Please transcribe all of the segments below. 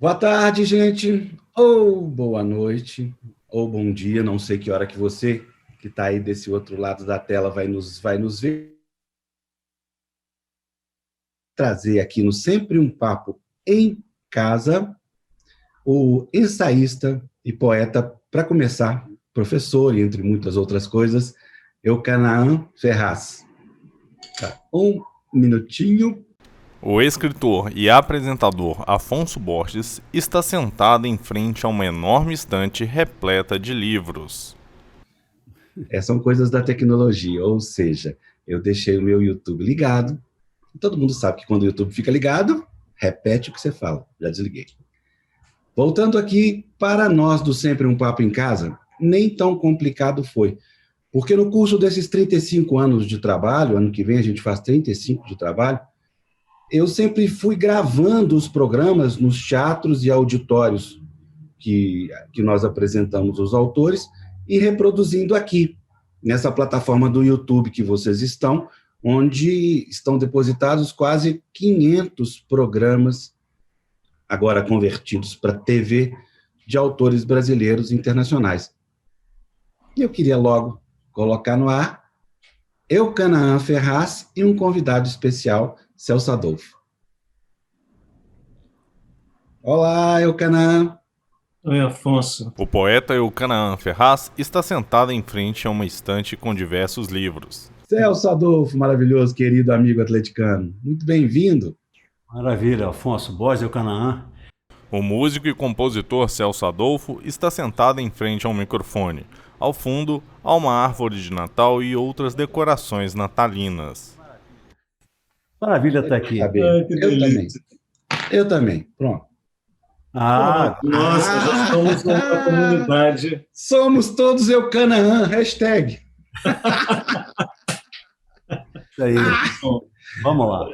Boa tarde, gente, ou boa noite, ou bom dia, não sei que hora que você que está aí desse outro lado da tela vai nos ver. Trazer aqui no Sempre um Papo em Casa, o ensaísta e poeta, para começar, professor, e entre muitas outras coisas, Eucanaã Ferraz. Tá, um minutinho. O escritor e apresentador Afonso Borges está sentado em frente a uma enorme estante repleta de livros. São coisas da tecnologia, ou seja, eu deixei o meu YouTube ligado. Todo mundo sabe que quando o YouTube fica ligado, repete o que você fala. Já desliguei. Voltando aqui para nós do Sempre um Papo em Casa, nem tão complicado foi. Porque no curso desses 35 anos de trabalho, ano que vem a gente faz 35 de trabalho, eu sempre fui gravando os programas nos teatros e auditórios que nós apresentamos os autores e reproduzindo aqui, nessa plataforma do YouTube que vocês estão, onde estão depositados quase 500 programas, agora convertidos para TV, de autores brasileiros e internacionais. E eu queria logo colocar no ar Eucanaã Ferraz e um convidado especial, Celso Adolfo. Olá, Eucanaã. Oi, Afonso. O poeta Eucanaã Ferraz está sentado em frente a uma estante com diversos livros. Celso Adolfo, maravilhoso, querido amigo atleticano. Muito bem-vindo. Maravilha, Afonso Borges, Eucanaã. O músico e compositor Celso Adolfo está sentado em frente a um microfone. Ao fundo, há uma árvore de Natal e outras decorações natalinas. Maravilha estar aqui. Eu também. Pronto. Nossa, já somos uma comunidade. Somos todos Eucanaã, hashtag. Isso aí. Vamos lá.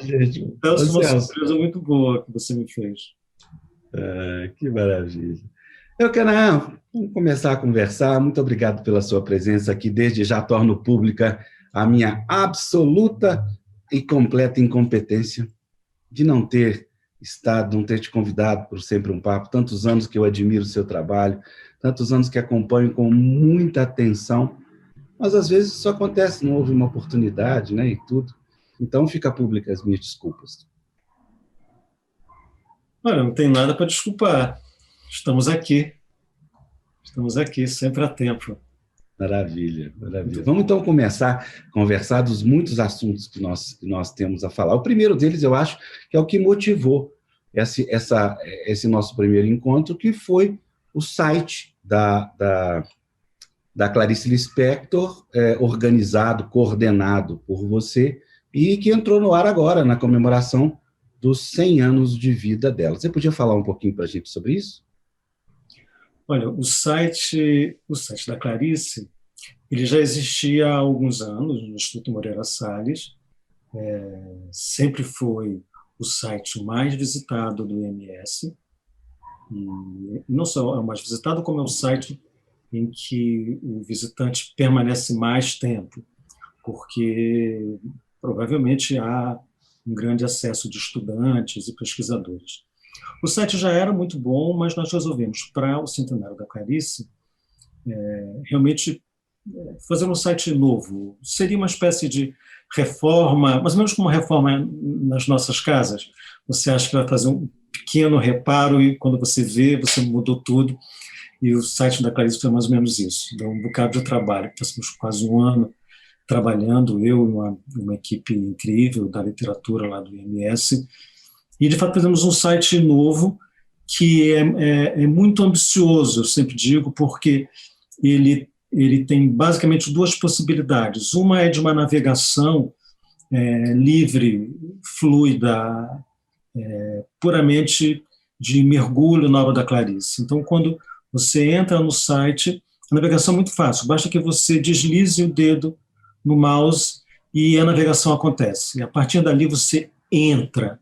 Celso, uma surpresa muito boa que você me fez. Que maravilha. Eucanaã, vamos começar a conversar. Muito obrigado pela sua presença aqui. Desde já torno pública a minha absoluta e completa incompetência de não ter te convidado por Sempre um Papo. Tantos anos que eu admiro o seu trabalho, tantos anos que acompanho com muita atenção, mas às vezes isso acontece, não houve uma oportunidade, né, e tudo. Então fica pública as minhas desculpas. Olha, não tem nada para desculpar. Estamos aqui, sempre a tempo. Maravilha, maravilha. Vamos então começar a conversar dos muitos assuntos que nós temos a falar. O primeiro deles, eu acho, que é o que motivou esse nosso primeiro encontro, que foi o site da Clarice Lispector, organizado, coordenado por você, e que entrou no ar agora, na comemoração dos 100 anos de vida dela. Você podia falar um pouquinho para a gente sobre isso? Olha, o site da Clarice, ele já existia há alguns anos no Instituto Moreira Salles, sempre foi o site mais visitado do IMS, e não só é o mais visitado, como é o site em que o visitante permanece mais tempo, porque provavelmente há um grande acesso de estudantes e pesquisadores. O site já era muito bom, mas nós resolvemos, para o centenário da Clarice, realmente fazer um site novo. Seria uma espécie de reforma, mais ou menos como uma reforma nas nossas casas. Você acha que vai fazer um pequeno reparo e quando você vê, você mudou tudo. E o site da Clarice foi mais ou menos isso. Deu um bocado de trabalho. Passamos quase um ano trabalhando, eu e uma equipe incrível da literatura lá do IMS. E, de fato, fizemos um site novo que é muito ambicioso, eu sempre digo, porque ele tem basicamente duas possibilidades. Uma é de uma navegação livre, fluida, puramente de mergulho na obra da Clarice. Então, quando você entra no site, a navegação é muito fácil, basta que você deslize o dedo no mouse e a navegação acontece. E a partir dali você entra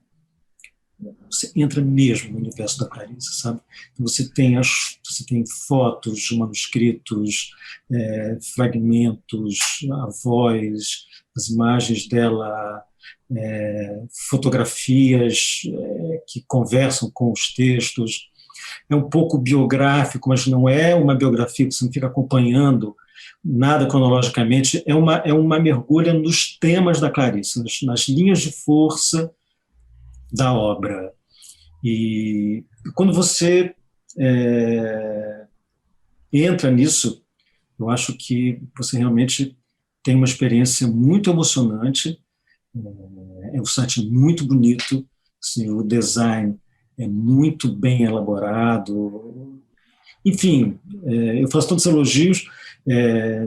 mesmo no universo da Clarice, sabe? Então você tem fotos, manuscritos, fragmentos, a voz, as imagens dela, fotografias que conversam com os textos. é um pouco biográfico, mas não é uma biografia, você não fica acompanhando nada cronologicamente, é uma mergulha nos temas da Clarice, nas linhas de força da obra. E quando você entra nisso, eu acho que você realmente tem uma experiência muito emocionante. É um site muito bonito, assim, o design é muito bem elaborado. Enfim, eu faço tantos elogios,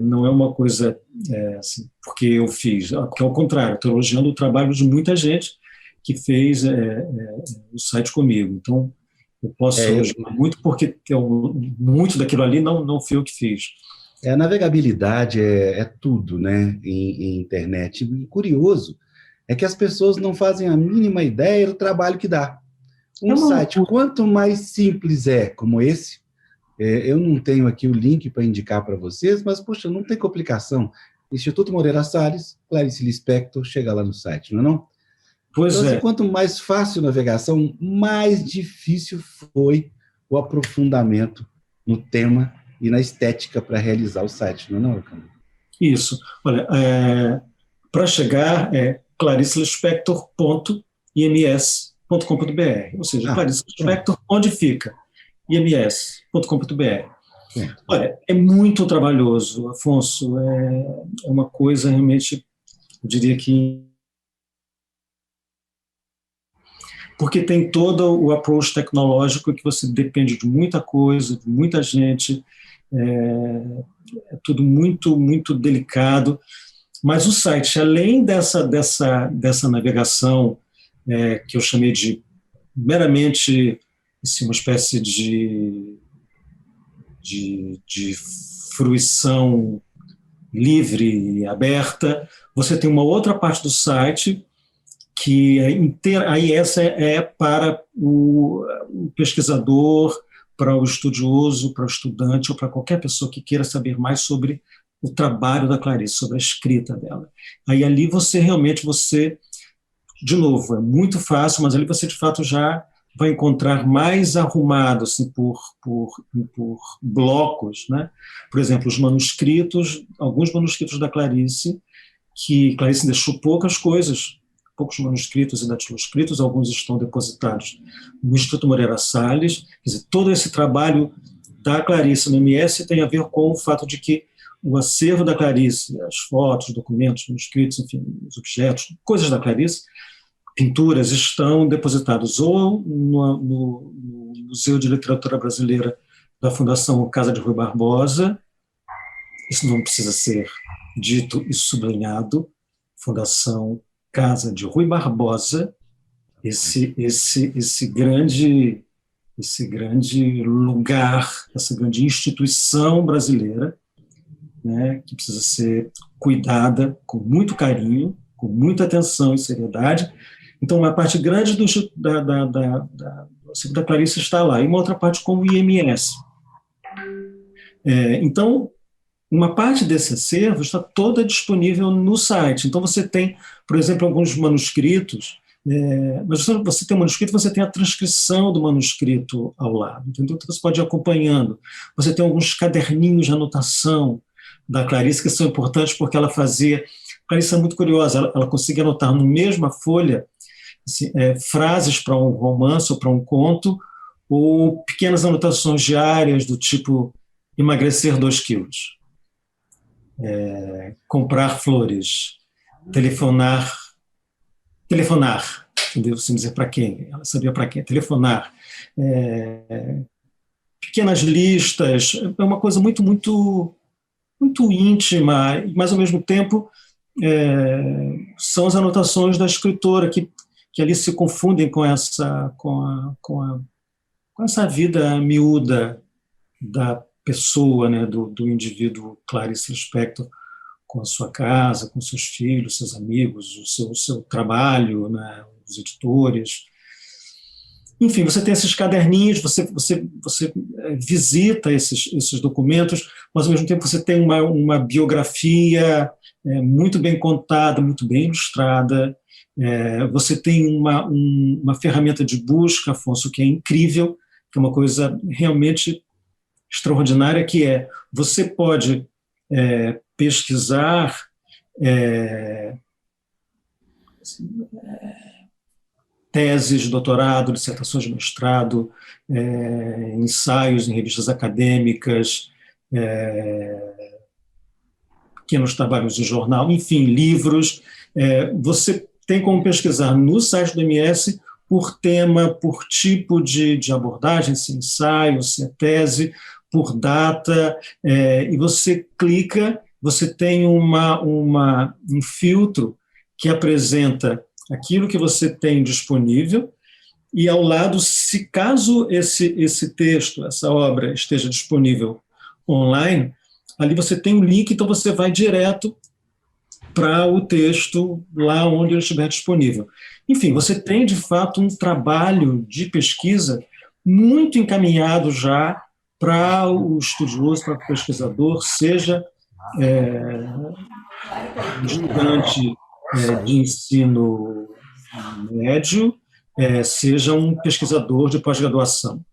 não é uma coisa assim, porque eu fiz, porque ao contrário, estou elogiando o trabalho de muita gente que fez o site comigo. Então, eu posso elogiar muito, porque muito daquilo ali não fui eu que fiz. A navegabilidade é tudo, né, em internet. E curioso é que as pessoas não fazem a mínima ideia do trabalho que dá. Um site, quanto mais simples como esse, eu não tenho aqui o link para indicar para vocês, mas, poxa, não tem complicação. Instituto Moreira Salles, Clarice Lispector, chega lá no site, não é não? Pois então, assim, quanto mais fácil a navegação, mais difícil foi o aprofundamento no tema e na estética para realizar o site, não é não, Camilo? Isso. Olha, para chegar é claricelispector.ims.com.br, ou seja, Clarice Lispector, onde fica? ims.com.br. Olha, é muito trabalhoso, Afonso, é uma coisa realmente, eu diria que... Porque tem todo o approach tecnológico que você depende de muita coisa, de muita gente, é tudo muito, muito delicado. Mas o site, além dessa navegação que eu chamei de meramente assim, uma espécie de fruição livre e aberta, você tem uma outra parte do site que aí essa é para o pesquisador, para o estudioso, para o estudante ou para qualquer pessoa que queira saber mais sobre o trabalho da Clarice, sobre a escrita dela. Aí ali você realmente, de novo, é muito fácil, mas ali você de fato já vai encontrar mais arrumado assim, por blocos, né? Por exemplo, os manuscritos, alguns manuscritos da Clarice, que Clarice deixou poucos manuscritos e datiloscritos, alguns estão depositados no Instituto Moreira Salles. Quer dizer, todo esse trabalho da Clarice no MS tem a ver com o fato de que o acervo da Clarice, as fotos, documentos, manuscritos, enfim, os objetos, coisas da Clarice, pinturas, estão depositados ou no Museu de Literatura Brasileira da Fundação Casa de Rui Barbosa, isso não precisa ser dito e sublinhado, Fundação Casa de Rui Barbosa, esse grande lugar, essa grande instituição brasileira, né, que precisa ser cuidada com muito carinho, com muita atenção e seriedade. Então, uma parte grande da Clarice está lá, e uma outra parte com o IMS. Então, uma parte desse acervo está toda disponível no site. Então, você tem, por exemplo, alguns manuscritos, mas você tem um manuscrito, você tem a transcrição do manuscrito ao lado, entendeu? Então, você pode ir acompanhando. Você tem alguns caderninhos de anotação da Clarice que são importantes porque ela fazia... Clarice é muito curiosa, ela conseguia anotar na mesma folha assim, frases para um romance ou para um conto, ou pequenas anotações diárias do tipo emagrecer 2 quilos. Comprar flores, telefonar, entendeu? Sem dizer para quem, ela sabia para quem, telefonar, pequenas listas, é uma coisa muito, muito, muito íntima, mas ao mesmo tempo são as anotações da escritora que ali se confundem com essa vida miúda da pessoa, né, do indivíduo Clarice Lispector, com a sua casa, com seus filhos, seus amigos, o seu trabalho, né, os editores. Enfim, você tem esses caderninhos, você visita esses documentos, mas ao mesmo tempo você tem uma biografia muito bem contada, muito bem ilustrada. Você tem uma ferramenta de busca, Afonso, que é incrível, que é uma coisa realmente extraordinária, que é, você pode pesquisar teses de doutorado, dissertações de mestrado, ensaios em revistas acadêmicas, pequenos trabalhos de jornal, enfim, livros. Você tem como pesquisar no site do MS por tema, por tipo de abordagem, se é ensaio, se é tese, por data, e você clica, você tem um filtro que apresenta aquilo que você tem disponível, e ao lado, se caso esse texto, essa obra esteja disponível online, ali você tem um link, então você vai direto para o texto lá onde ele estiver disponível. Enfim, você tem, de fato, um trabalho de pesquisa muito encaminhado já para o estudioso, para o pesquisador, seja estudante de ensino médio, seja um pesquisador de pós-graduação.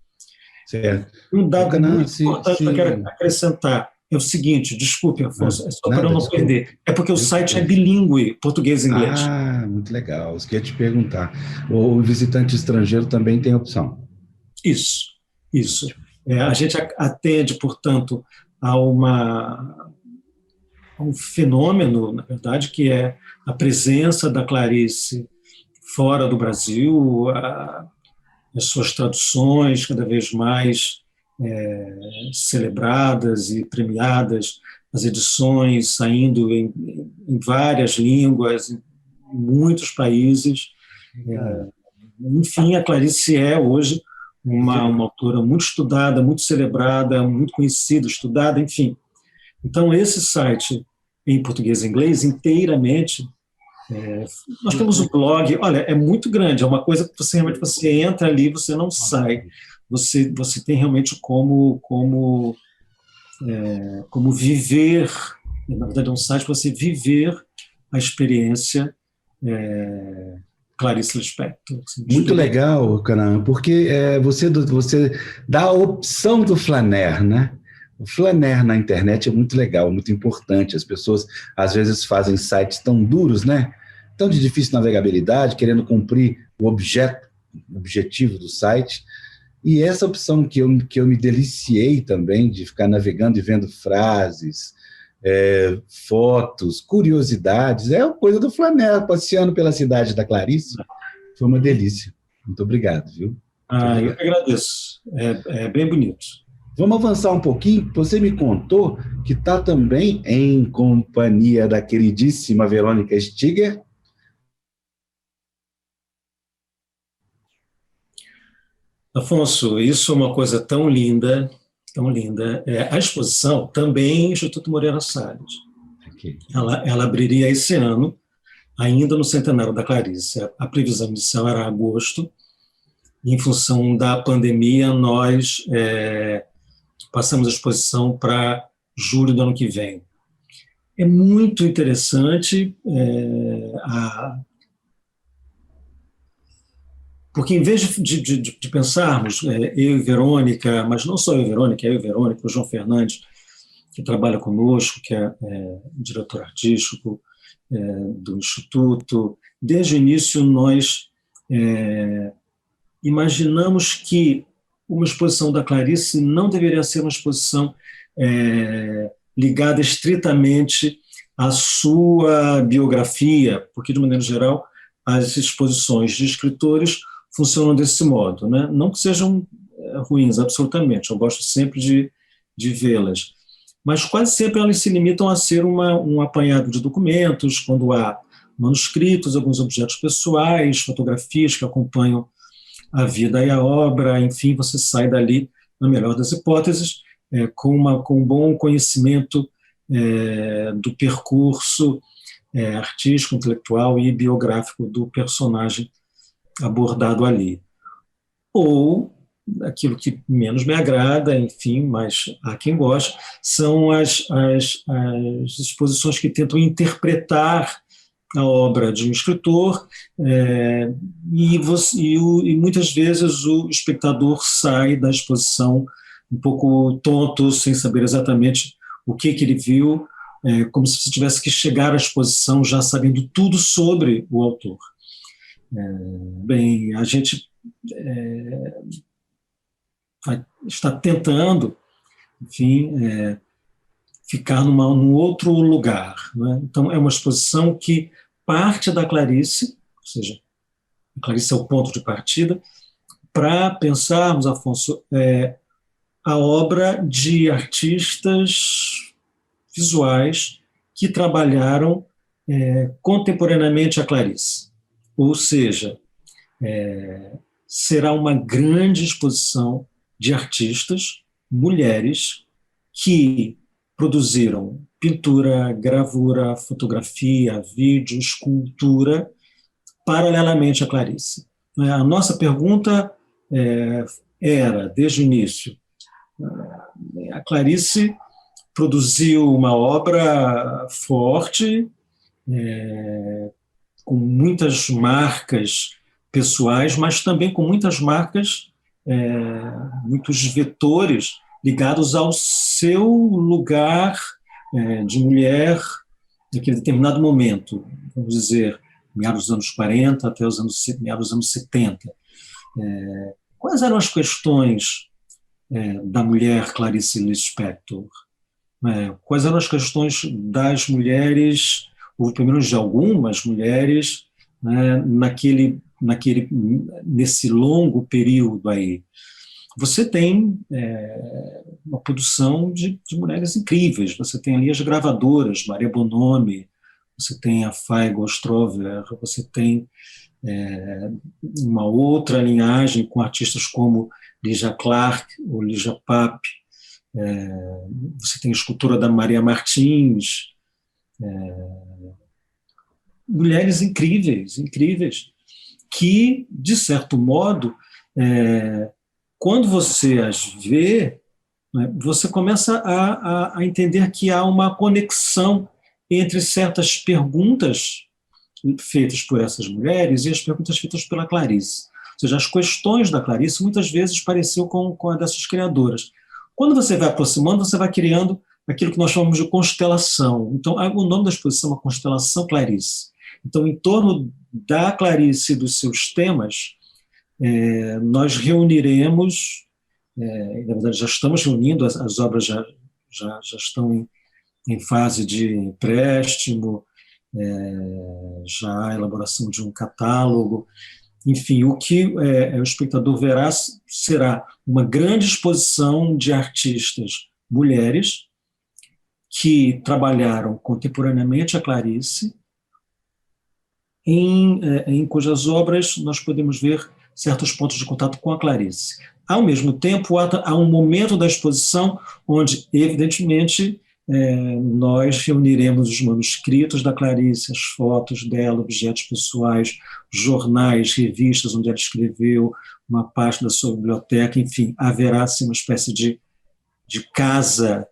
Certo. Um dado muito importante que eu quero acrescentar é o seguinte, desculpe, Afonso, é só para eu não perder, é porque o site é bilíngue, português e inglês. Ah, muito legal, isso que eu ia te perguntar. O visitante estrangeiro também tem opção? Isso. A gente atende, portanto, a um fenômeno, na verdade, que é a presença da Clarice fora do Brasil, as suas traduções cada vez mais celebradas e premiadas, as edições saindo em várias línguas, em muitos países. Enfim, a Clarice é hoje uma autora muito estudada, muito celebrada, muito conhecida, estudada, enfim. Então, esse site em português e inglês inteiramente, nós temos o blog, olha, é muito grande, é uma coisa que você entra ali, você não sai, você tem realmente como viver, na verdade é um site para você viver a experiência Clarice Lispector. Muito legal, Canaã, porque você dá a opção do Flaner, né? O Flaner na internet é muito legal, muito importante. As pessoas, às vezes, fazem sites tão duros, né? Tão de difícil navegabilidade, querendo cumprir o objetivo do site. E essa opção que eu me deliciei também, de ficar navegando e vendo frases, fotos, curiosidades, é a coisa do Flaner, passeando pela cidade da Clarice. Foi uma delícia. Muito obrigado, viu? Eu que agradeço. É bem bonito. Vamos avançar um pouquinho. Você me contou que está também em companhia da queridíssima Verônica Stiger. Afonso, isso é uma coisa tão linda, tão linda. A exposição também em Instituto Moreira Salles. Okay. Ela abriria esse ano, ainda no centenário da Clarice. A previsão inicial era agosto. Em função da pandemia, nós passamos a exposição para julho do ano que vem. É muito interessante, porque em vez de pensarmos, eu e Verônica, mas não só eu e Verônica, o João Fernandes, que trabalha conosco, que é diretor artístico do Instituto, desde o início nós imaginamos que uma exposição da Clarice não deveria ser uma exposição ligada estritamente à sua biografia, porque, de maneira geral, as exposições de escritores funcionam desse modo, né? Não que sejam ruins, absolutamente, eu gosto sempre de vê-las, mas quase sempre elas se limitam a ser um apanhado de documentos, quando há manuscritos, alguns objetos pessoais, fotografias que acompanham a vida e a obra, enfim, você sai dali, na melhor das hipóteses, com um bom conhecimento do percurso artístico, intelectual e biográfico do personagem abordado ali. Ou, aquilo que menos me agrada, enfim, mas há quem goste, são as exposições que tentam interpretar a obra de um escritor, e muitas vezes o espectador sai da exposição um pouco tonto, sem saber exatamente o que ele viu, como se você tivesse que chegar à exposição já sabendo tudo sobre o autor. Bem, a gente está tentando, enfim, ficar num outro lugar, né? Então, é uma exposição que parte da Clarice, ou seja, a Clarice é o ponto de partida, para pensarmos, Afonso, a obra de artistas visuais que trabalharam contemporaneamente a Clarice. Ou seja, será uma grande exposição de artistas, mulheres, que produziram pintura, gravura, fotografia, vídeo, escultura, paralelamente a Clarice. A nossa pergunta era, desde o início, a Clarice produziu uma obra forte, com muitas marcas pessoais, mas também com muitas marcas, muitos vetores ligados ao seu lugar de mulher naquele determinado momento, vamos dizer, meados dos anos 40 até meados dos anos 70. Quais eram as questões da mulher Clarice Lispector? Quais eram as questões das mulheres, ou pelo menos de algumas mulheres, né, nesse longo período aí? Você tem uma produção de mulheres incríveis. Você tem ali as gravadoras, Maria Bonomi, você tem a Faigo Ostrover, você tem uma outra linhagem com artistas como Lygia Clark ou Lygia Pape. Você tem a escultura da Maria Martins. Mulheres incríveis, incríveis, que, de certo modo, quando você as vê, né, você começa a entender que há uma conexão entre certas perguntas feitas por essas mulheres e as perguntas feitas pela Clarice. Ou seja, as questões da Clarice muitas vezes pareciam com a dessas criadoras. Quando você vai aproximando, você vai criando aquilo que nós chamamos de constelação. Então, o nome da exposição é uma constelação Clarice. Então, em torno da Clarice e dos seus temas, nós reuniremos, na verdade já estamos reunindo, as obras já estão em fase de empréstimo, já a elaboração de um catálogo. Enfim, o que o espectador verá será uma grande exposição de artistas mulheres que trabalharam contemporaneamente a Clarice, em cujas obras nós podemos ver certos pontos de contato com a Clarice. Ao mesmo tempo, há um momento da exposição onde, evidentemente, nós reuniremos os manuscritos da Clarice, as fotos dela, objetos pessoais, jornais, revistas onde ela escreveu, uma parte da sua biblioteca, enfim, haverá assim, uma espécie de casa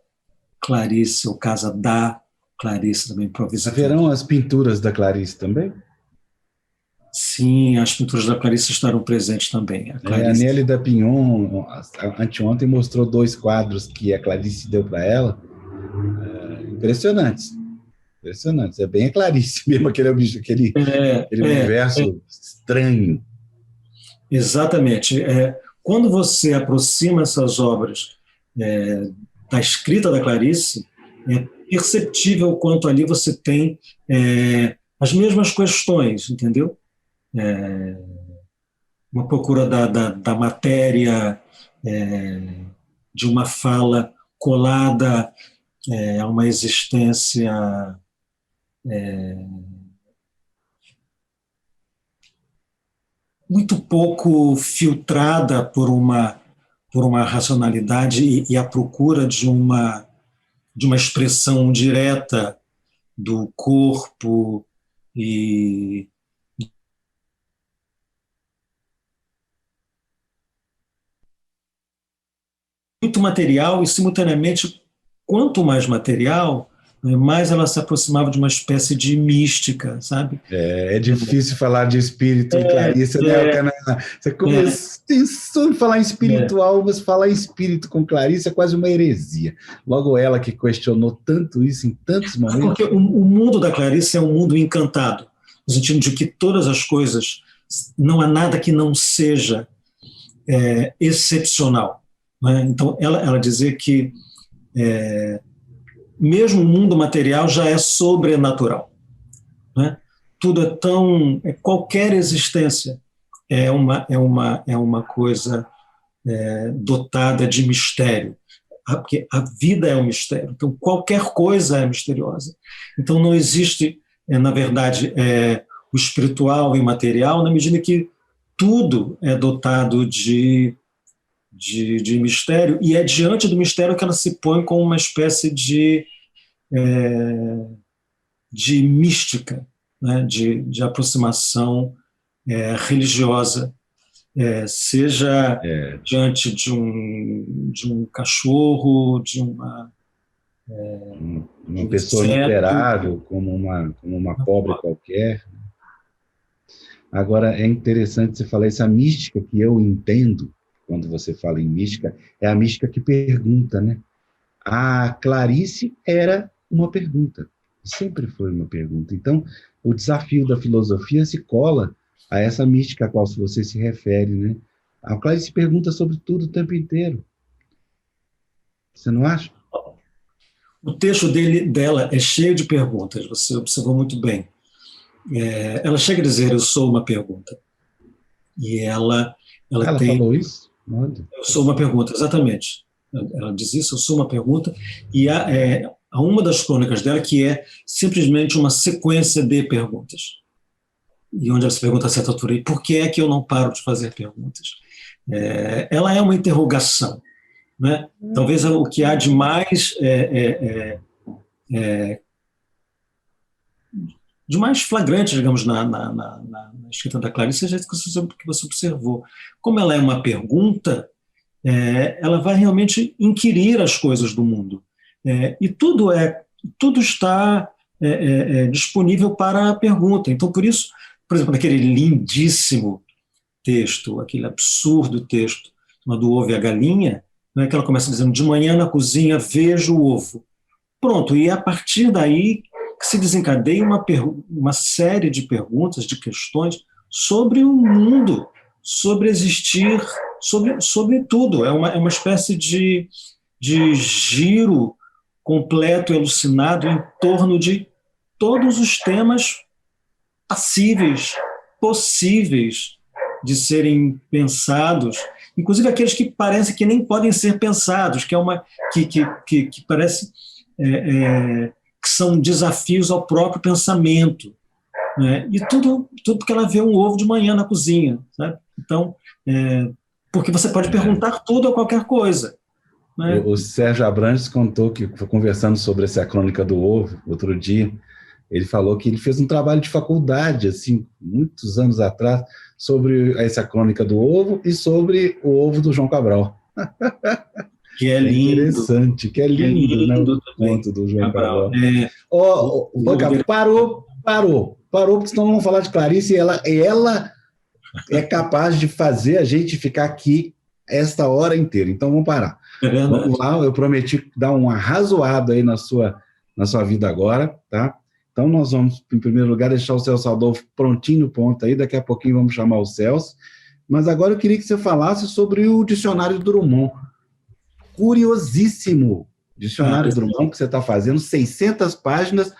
Clarice, ou casa da Clarice, também improvisada. Haverão as pinturas da Clarice também? Sim, as pinturas da Clarice estarão presentes também. A Nelly da Pinhon, anteontem, mostrou 2 quadros que a Clarice deu para ela. Impressionantes. Impressionantes. É bem a Clarice mesmo, aquele universo estranho. Exatamente. Quando você aproxima essas obras da escrita da Clarice, é perceptível o quanto ali você tem as mesmas questões, entendeu? Uma procura da matéria, de uma fala colada a uma existência muito pouco filtrada por uma racionalidade e a procura de uma expressão direta do corpo e muito material, e simultaneamente, quanto mais material, mais ela se aproximava de uma espécie de mística, sabe? É difícil falar de espírito em Clarice, né, Canadá? Você começou a falar em espiritual, mas falar em espírito com Clarice é quase uma heresia. Logo ela que questionou tanto isso em tantos momentos. Porque o mundo da Clarice é um mundo encantado, no sentido de que todas as coisas, não há nada que não seja excepcional. Né? Então, ela dizia que mesmo o mundo material já é sobrenatural. Né? Tudo é tão... qualquer existência é uma coisa dotada de mistério. Porque a vida é um mistério. Então, qualquer coisa é misteriosa. Então, não existe, na verdade, o espiritual e o material, na medida que tudo é dotado de mistério, e é diante do mistério que ela se põe como uma espécie de mística, né? de aproximação religiosa, seja diante de um cachorro, de uma pessoa miserável, como uma pobre qualquer. Agora, é interessante você falar essa mística que eu entendo, quando você fala em mística, é a mística que pergunta, né? A Clarice era uma pergunta, sempre foi uma pergunta. Então, o desafio da filosofia se cola a essa mística a qual você se refere, né? A Clarice pergunta sobre tudo o tempo inteiro. Você não acha? O texto dela é cheio de perguntas, você observou muito bem. Ela chega a dizer, eu sou uma pergunta. E ela falou isso? Eu sou uma pergunta, exatamente. Ela diz isso, eu sou uma pergunta, e há uma das crônicas dela que é simplesmente uma sequência de perguntas. E onde ela se pergunta a certa altura, e por que é que eu não paro de fazer perguntas? Ela é uma interrogação. Né? Talvez o que há de mais flagrante, digamos, na escrita da Clarice, seja isso que você observou. Como ela é uma pergunta, ela vai realmente inquirir as coisas do mundo. E tudo está disponível para a pergunta. Então, por isso, por exemplo, naquele lindíssimo texto, aquele absurdo texto chamado O Ovo e a Galinha, né, que ela começa dizendo, de manhã na cozinha vejo o ovo. Pronto, e a partir daí que se desencadeia uma série de perguntas, de questões sobre o mundo, sobre existir, sobre tudo. É uma espécie de giro completo, alucinado, em torno de todos os temas possíveis de serem pensados, inclusive aqueles que parecem que nem podem ser pensados, que parece que são desafios ao próprio pensamento, né? E tudo porque ela vê um ovo de manhã na cozinha, sabe? Então, porque você pode perguntar tudo a qualquer coisa. Né? O Sérgio Abrantes contou que foi conversando sobre essa crônica do ovo outro dia. Ele falou que ele fez um trabalho de faculdade, assim, muitos anos atrás, sobre essa crônica do ovo e sobre o ovo do João Cabral. Que é lindo. Interessante, que é lindo, né, o conto do João Cabral. Parou, porque senão vamos falar de Clarice, e ela é capaz de fazer a gente ficar aqui esta hora inteira. Então vamos parar. Vamos lá, eu prometi dar um arrazoado aí na sua vida agora, tá? Então nós vamos, em primeiro lugar, deixar o Celso Adolfo prontinho no ponto aí, daqui a pouquinho vamos chamar o Celso, mas agora eu queria que você falasse sobre o dicionário do Drummond. Curiosíssimo dicionário do Drummond que você está fazendo, 600 páginas,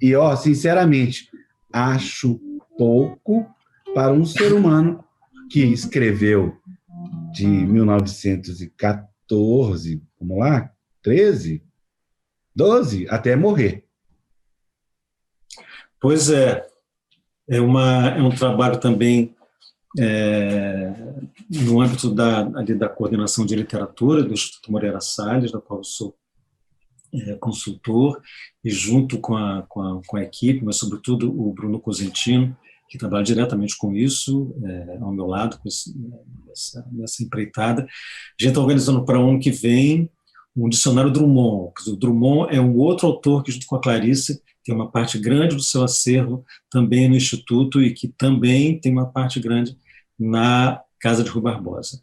e, sinceramente, acho pouco para um ser humano que escreveu de 1914, vamos lá, 13, 12, até morrer. Pois é um trabalho também no âmbito da coordenação de literatura do Instituto Moreira Salles, da qual eu sou consultor, e junto com a equipe, mas sobretudo o Bruno Cosentino, que trabalha diretamente com isso, ao meu lado, nessa empreitada. A gente está organizando para o ano que vem um dicionário Drummond. O Drummond é um outro autor que, junto com a Clarice, tem uma parte grande do seu acervo também no Instituto e que também tem uma parte grande na Casa de Rui Barbosa.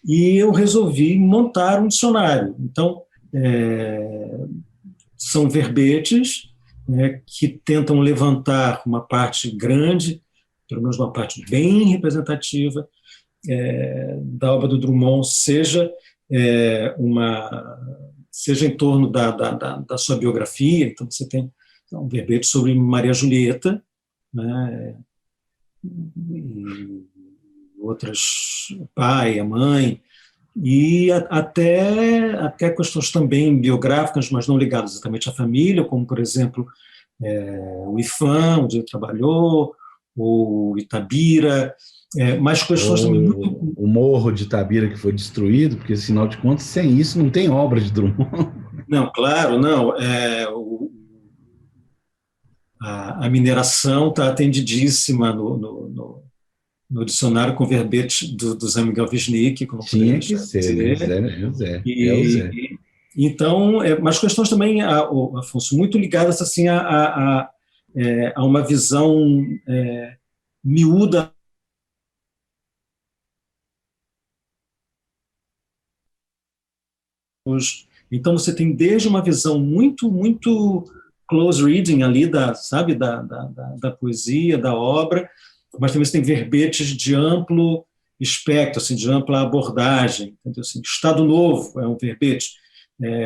E eu resolvi montar um dicionário. Então, são verbetes, né, que tentam levantar uma parte grande, pelo menos uma parte bem representativa, da obra do Drummond, seja em torno da sua biografia. Então, você tem um verbete sobre Maria Julieta, né, e outras, o pai, a mãe, e até questões também biográficas, mas não ligadas exatamente à família, como, por exemplo, o IFAM, onde ele trabalhou, ou Itabira, mas questões também muito... O Morro de Itabira, que foi destruído, porque, afinal de contas, sem isso não tem obra de Drummond. Não, claro, não. A mineração está atendidíssima no dicionário com verbete do Zé Miguel Wisnik. Tinha que ser, o Zé. Então, mas questões também, Afonso, muito ligadas assim, a uma visão miúda. Então, você tem desde uma visão muito, muito close reading ali da poesia, da obra, mas também você tem verbetes de amplo espectro, assim, de ampla abordagem, entendeu? Assim, Estado Novo é um verbete.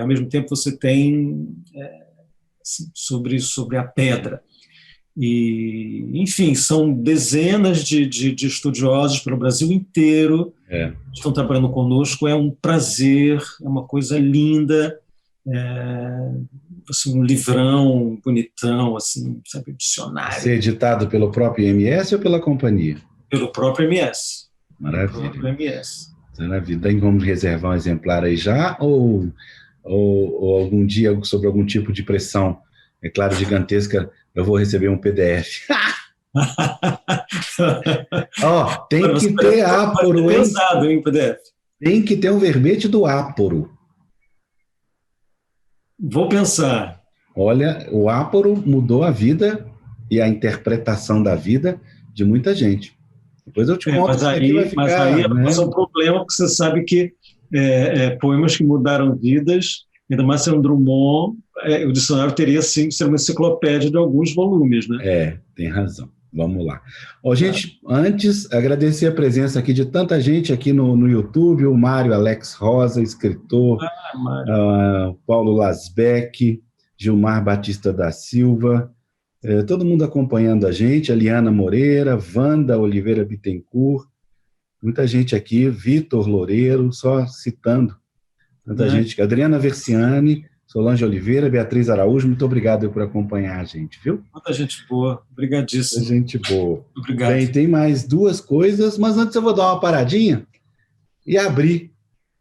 Ao mesmo tempo, você tem assim, sobre a pedra. E, enfim, são dezenas de estudiosos pelo Brasil inteiro que estão trabalhando conosco. É um prazer, é uma coisa linda, assim, um livrão bonitão, assim, sabe, dicionário. Ser editado pelo próprio MS ou pela companhia? Pelo próprio MS. Maravilha. Pelo próprio MS. Maravilha. Tem como reservar um exemplar aí já? Ou algum dia, sobre algum tipo de pressão, é claro, gigantesca, eu vou receber um PDF? Tem que ter áporo, hein? Pesado, hein, PDF? Tem que ter um verbete do áporo. Vou pensar. Olha, o áporo mudou a vida e a interpretação da vida de muita gente. Depois eu te conto. Mas aí é um problema, porque você sabe que poemas que mudaram vidas, ainda mais sendo Drummond, o dicionário teria, sim, ser uma enciclopédia de alguns volumes, né? Tem razão. Vamos lá. Gente, antes, agradecer a presença aqui de tanta gente aqui no YouTube, o Mário Alex Rosa, escritor, Paulo Lasbeck, Gilmar Batista da Silva, todo mundo acompanhando a gente, a Liana Moreira, Wanda Oliveira Bittencourt, muita gente aqui, Vitor Loureiro, só citando, tanta gente, Adriana Versiani, Solange Oliveira, Beatriz Araújo, muito obrigado por acompanhar a gente, viu? Muita gente boa, obrigadíssimo. Muita gente boa. Obrigado. Bem, tem mais duas coisas, mas antes eu vou dar uma paradinha e abrir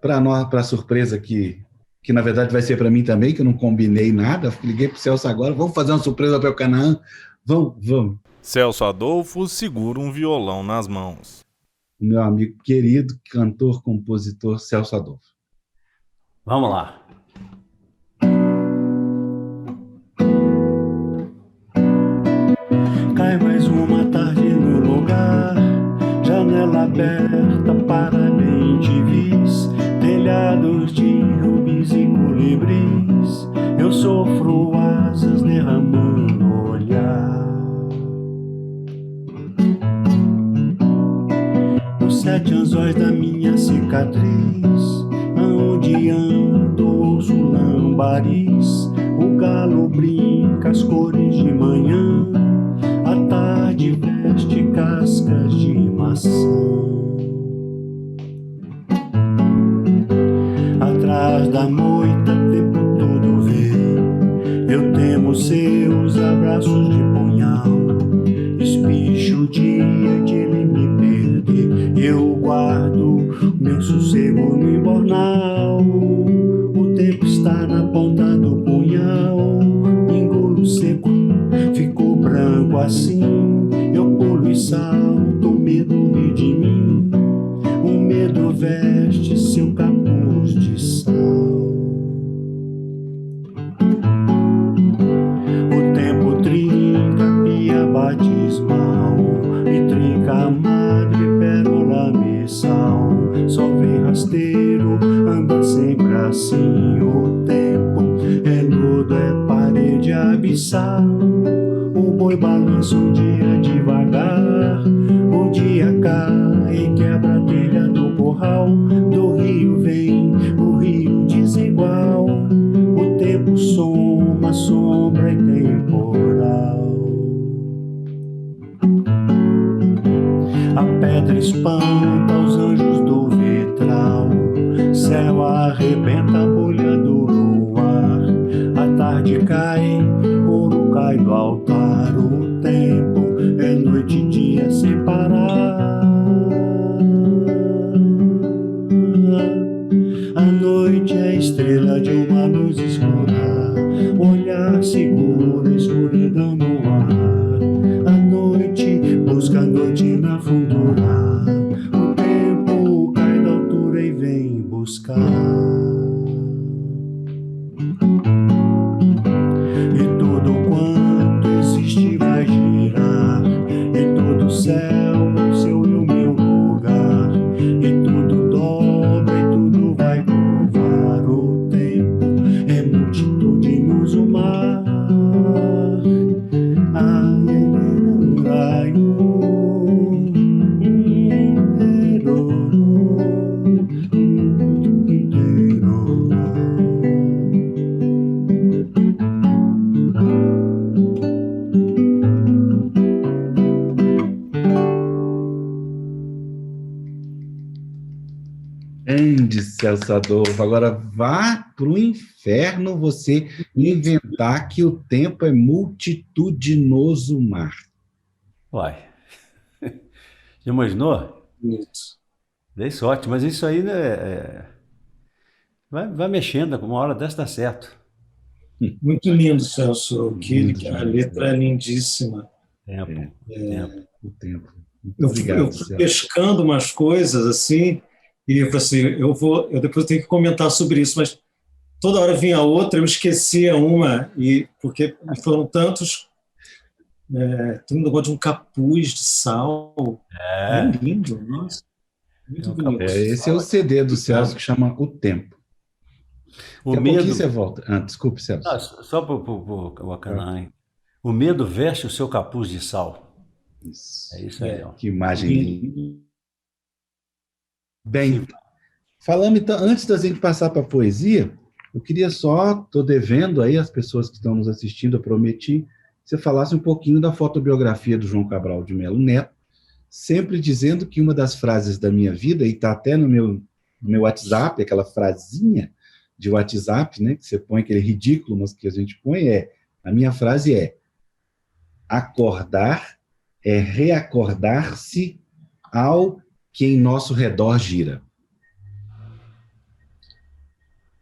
para a surpresa que na verdade vai ser para mim também, que eu não combinei nada, liguei para o Celso agora, vamos fazer uma surpresa para o Canaã? Vamos. Celso Adolfo segura um violão nas mãos. O meu amigo querido, cantor, compositor, Celso Adolfo. Vamos lá. Cai mais uma tarde no lugar, janela aberta para bem-te-vis, telhados de rubis e colibris, eu sofro asas derramando olhar. Os 7 anzóis da minha cicatriz, aonde ando ouço lambaris, o galo brinca as cores de manhã, a tarde veste cascas de maçã. Atrás da moita tempo todo vê, eu temo seus abraços de punhal, espicho o dia de ele me perder, eu guardo meu sossego no embornal, o tempo está na ponta do punhal, engulo seco, ficou branco assim, eu pulo e salto, o medo ri de mim, o medo veste seu capuz de sal. gira assim o tempo, é lodo, é parede abissal. O boi balança o dia devagar, o dia cai e quebra a telha do curral. Do rio vem o rio desigual, o tempo soma, sombra e temporal. A pedra espanta os anjos do vitral, céu arrebenta a bolha do luar. A tarde cai, ouro cai do altar. O tempo é noite e dia sem parar. A noite é estrela de uma luz escura, olhar seguro, escuridão no ar. A noite busca a noite na fundura, o tempo cai da altura e vem buscar. E tudo quanto existe vai girar, e todo o céu, seu e o meu lugar, e tudo dobra e tudo vai curvar. O tempo é multitudinoso o mar. Grande Celso Adolfo. Agora vá para o inferno você inventar que o tempo é multitudinoso mar. Uai. Já imaginou? Bonito. Dei sorte, mas isso aí, né, vai mexendo, uma hora dessa dá certo. Muito lindo, Celso. Lindo A demais, letra é lindíssima. Tempo. O tempo. Muito Eu obrigado, fui Celso. pescando umas coisas assim, e eu falei assim, eu depois tenho que comentar sobre isso, mas toda hora vinha outra, eu esquecia uma, porque foram tantos. Tem um negócio de um capuz de sal. É lindo, nossa. Muito bonito. Esse é o CD do Celso que chama O Tempo. O Daqui a medo. pouquinho você volta. Desculpe, Celso. Só para o Acanã. O medo veste o seu capuz de sal. Isso. É isso aí, ó. Que imagem linda. Bem, falando então, antes da gente passar para a poesia, eu queria estou devendo aí às pessoas que estão nos assistindo, eu prometi, que você falasse um pouquinho da fotobiografia do João Cabral de Melo Neto, sempre dizendo que uma das frases da minha vida, e está até no meu WhatsApp, aquela frasinha de WhatsApp, né, que você põe aquele ridículo, mas que a gente põe, a minha frase é: acordar é reacordar-se ao que em nosso redor gira.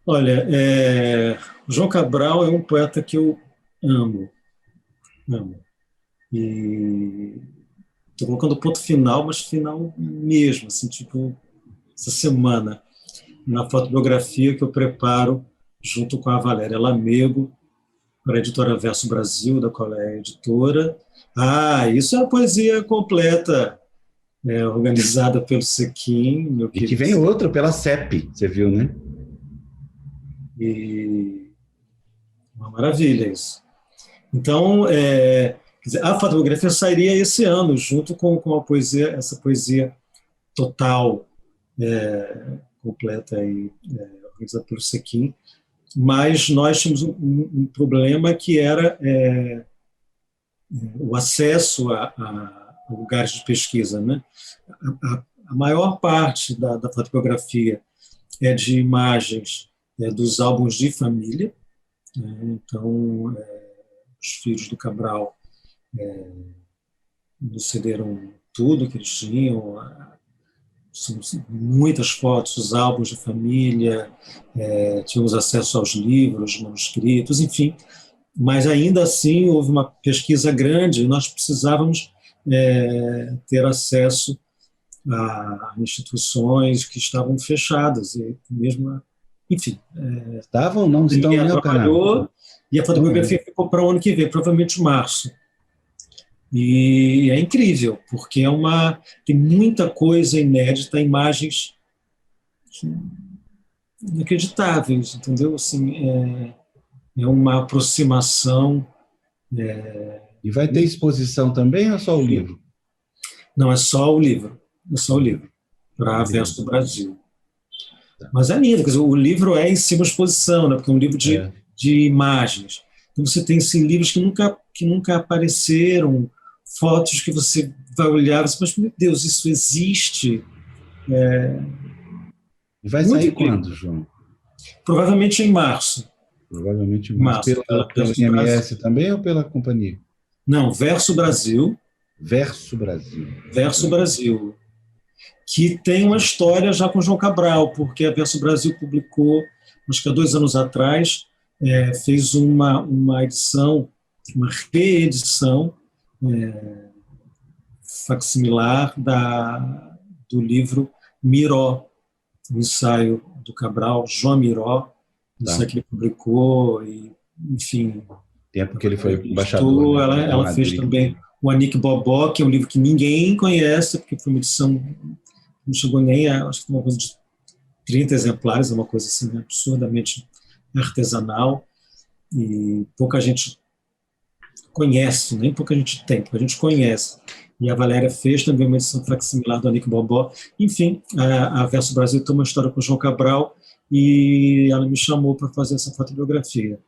Olha, o João Cabral é um poeta que eu amo. E estou colocando ponto final, mas final mesmo, assim, tipo, essa semana, na fotobiografia que eu preparo junto com a Valéria Lamego, para a editora Verso Brasil, da qual é a editora. Isso é a poesia completa, organizada pelo Sequim. Meu E que vem outra pela CEP, você viu, né? E uma maravilha isso. Então, quer dizer, a fotografia sairia esse ano, junto com a poesia, essa poesia total, completa e organizada pelo Sequim. Mas nós tínhamos um problema que era o acesso a lugares de pesquisa, né? A maior parte da fotografia é de imagens dos álbuns de família, né? Então, os filhos do Cabral nos cederam tudo que eles tinham, muitas fotos, os álbuns de família, tínhamos acesso aos livros, manuscritos, enfim, mas ainda assim houve uma pesquisa grande e nós precisávamos ter acesso a instituições que estavam fechadas, e mesmo, enfim. Estavam ou não estão, né, trabalhou, e a fotografia ficou para o ano que vem, provavelmente março. E é incrível, porque tem muita coisa inédita, imagens inacreditáveis, entendeu? Assim, é uma aproximação. E vai ter exposição também ou só o livro? Não, é só o livro. É só o livro, para Verso do Brasil. Mas é lindo, quer dizer, o livro é em si uma exposição, né? Porque é um livro de imagens. Então você tem assim, livros que nunca apareceram, fotos que você vai olhar e você mas, meu Deus, isso existe. E vai sair quando, João? Provavelmente em março. Provavelmente em março. Pela IMS também ou pela companhia? Não, Verso Brasil. Verso Brasil. Verso Brasil. Que tem uma história já com João Cabral, porque a Verso Brasil publicou, acho que há 2 anos atrás, fez uma edição, uma reedição facsimilar do livro Miró, o ensaio do Cabral, João Miró, ensaio que ele publicou, e, enfim... Tempo que ele foi embaixador. Ela fez também o Anique Bobó, que é um livro que ninguém conhece, porque foi uma edição, não chegou nem a, acho que uma coisa de 30 exemplares, uma coisa assim absurdamente artesanal, e pouca gente conhece, nem pouca gente tem, pouca gente conhece. E a Valéria fez também uma edição facsimilar do Anique Bobó. Enfim, a Verso Brasil tem uma história com o João Cabral, e ela me chamou para fazer essa fotobiografia.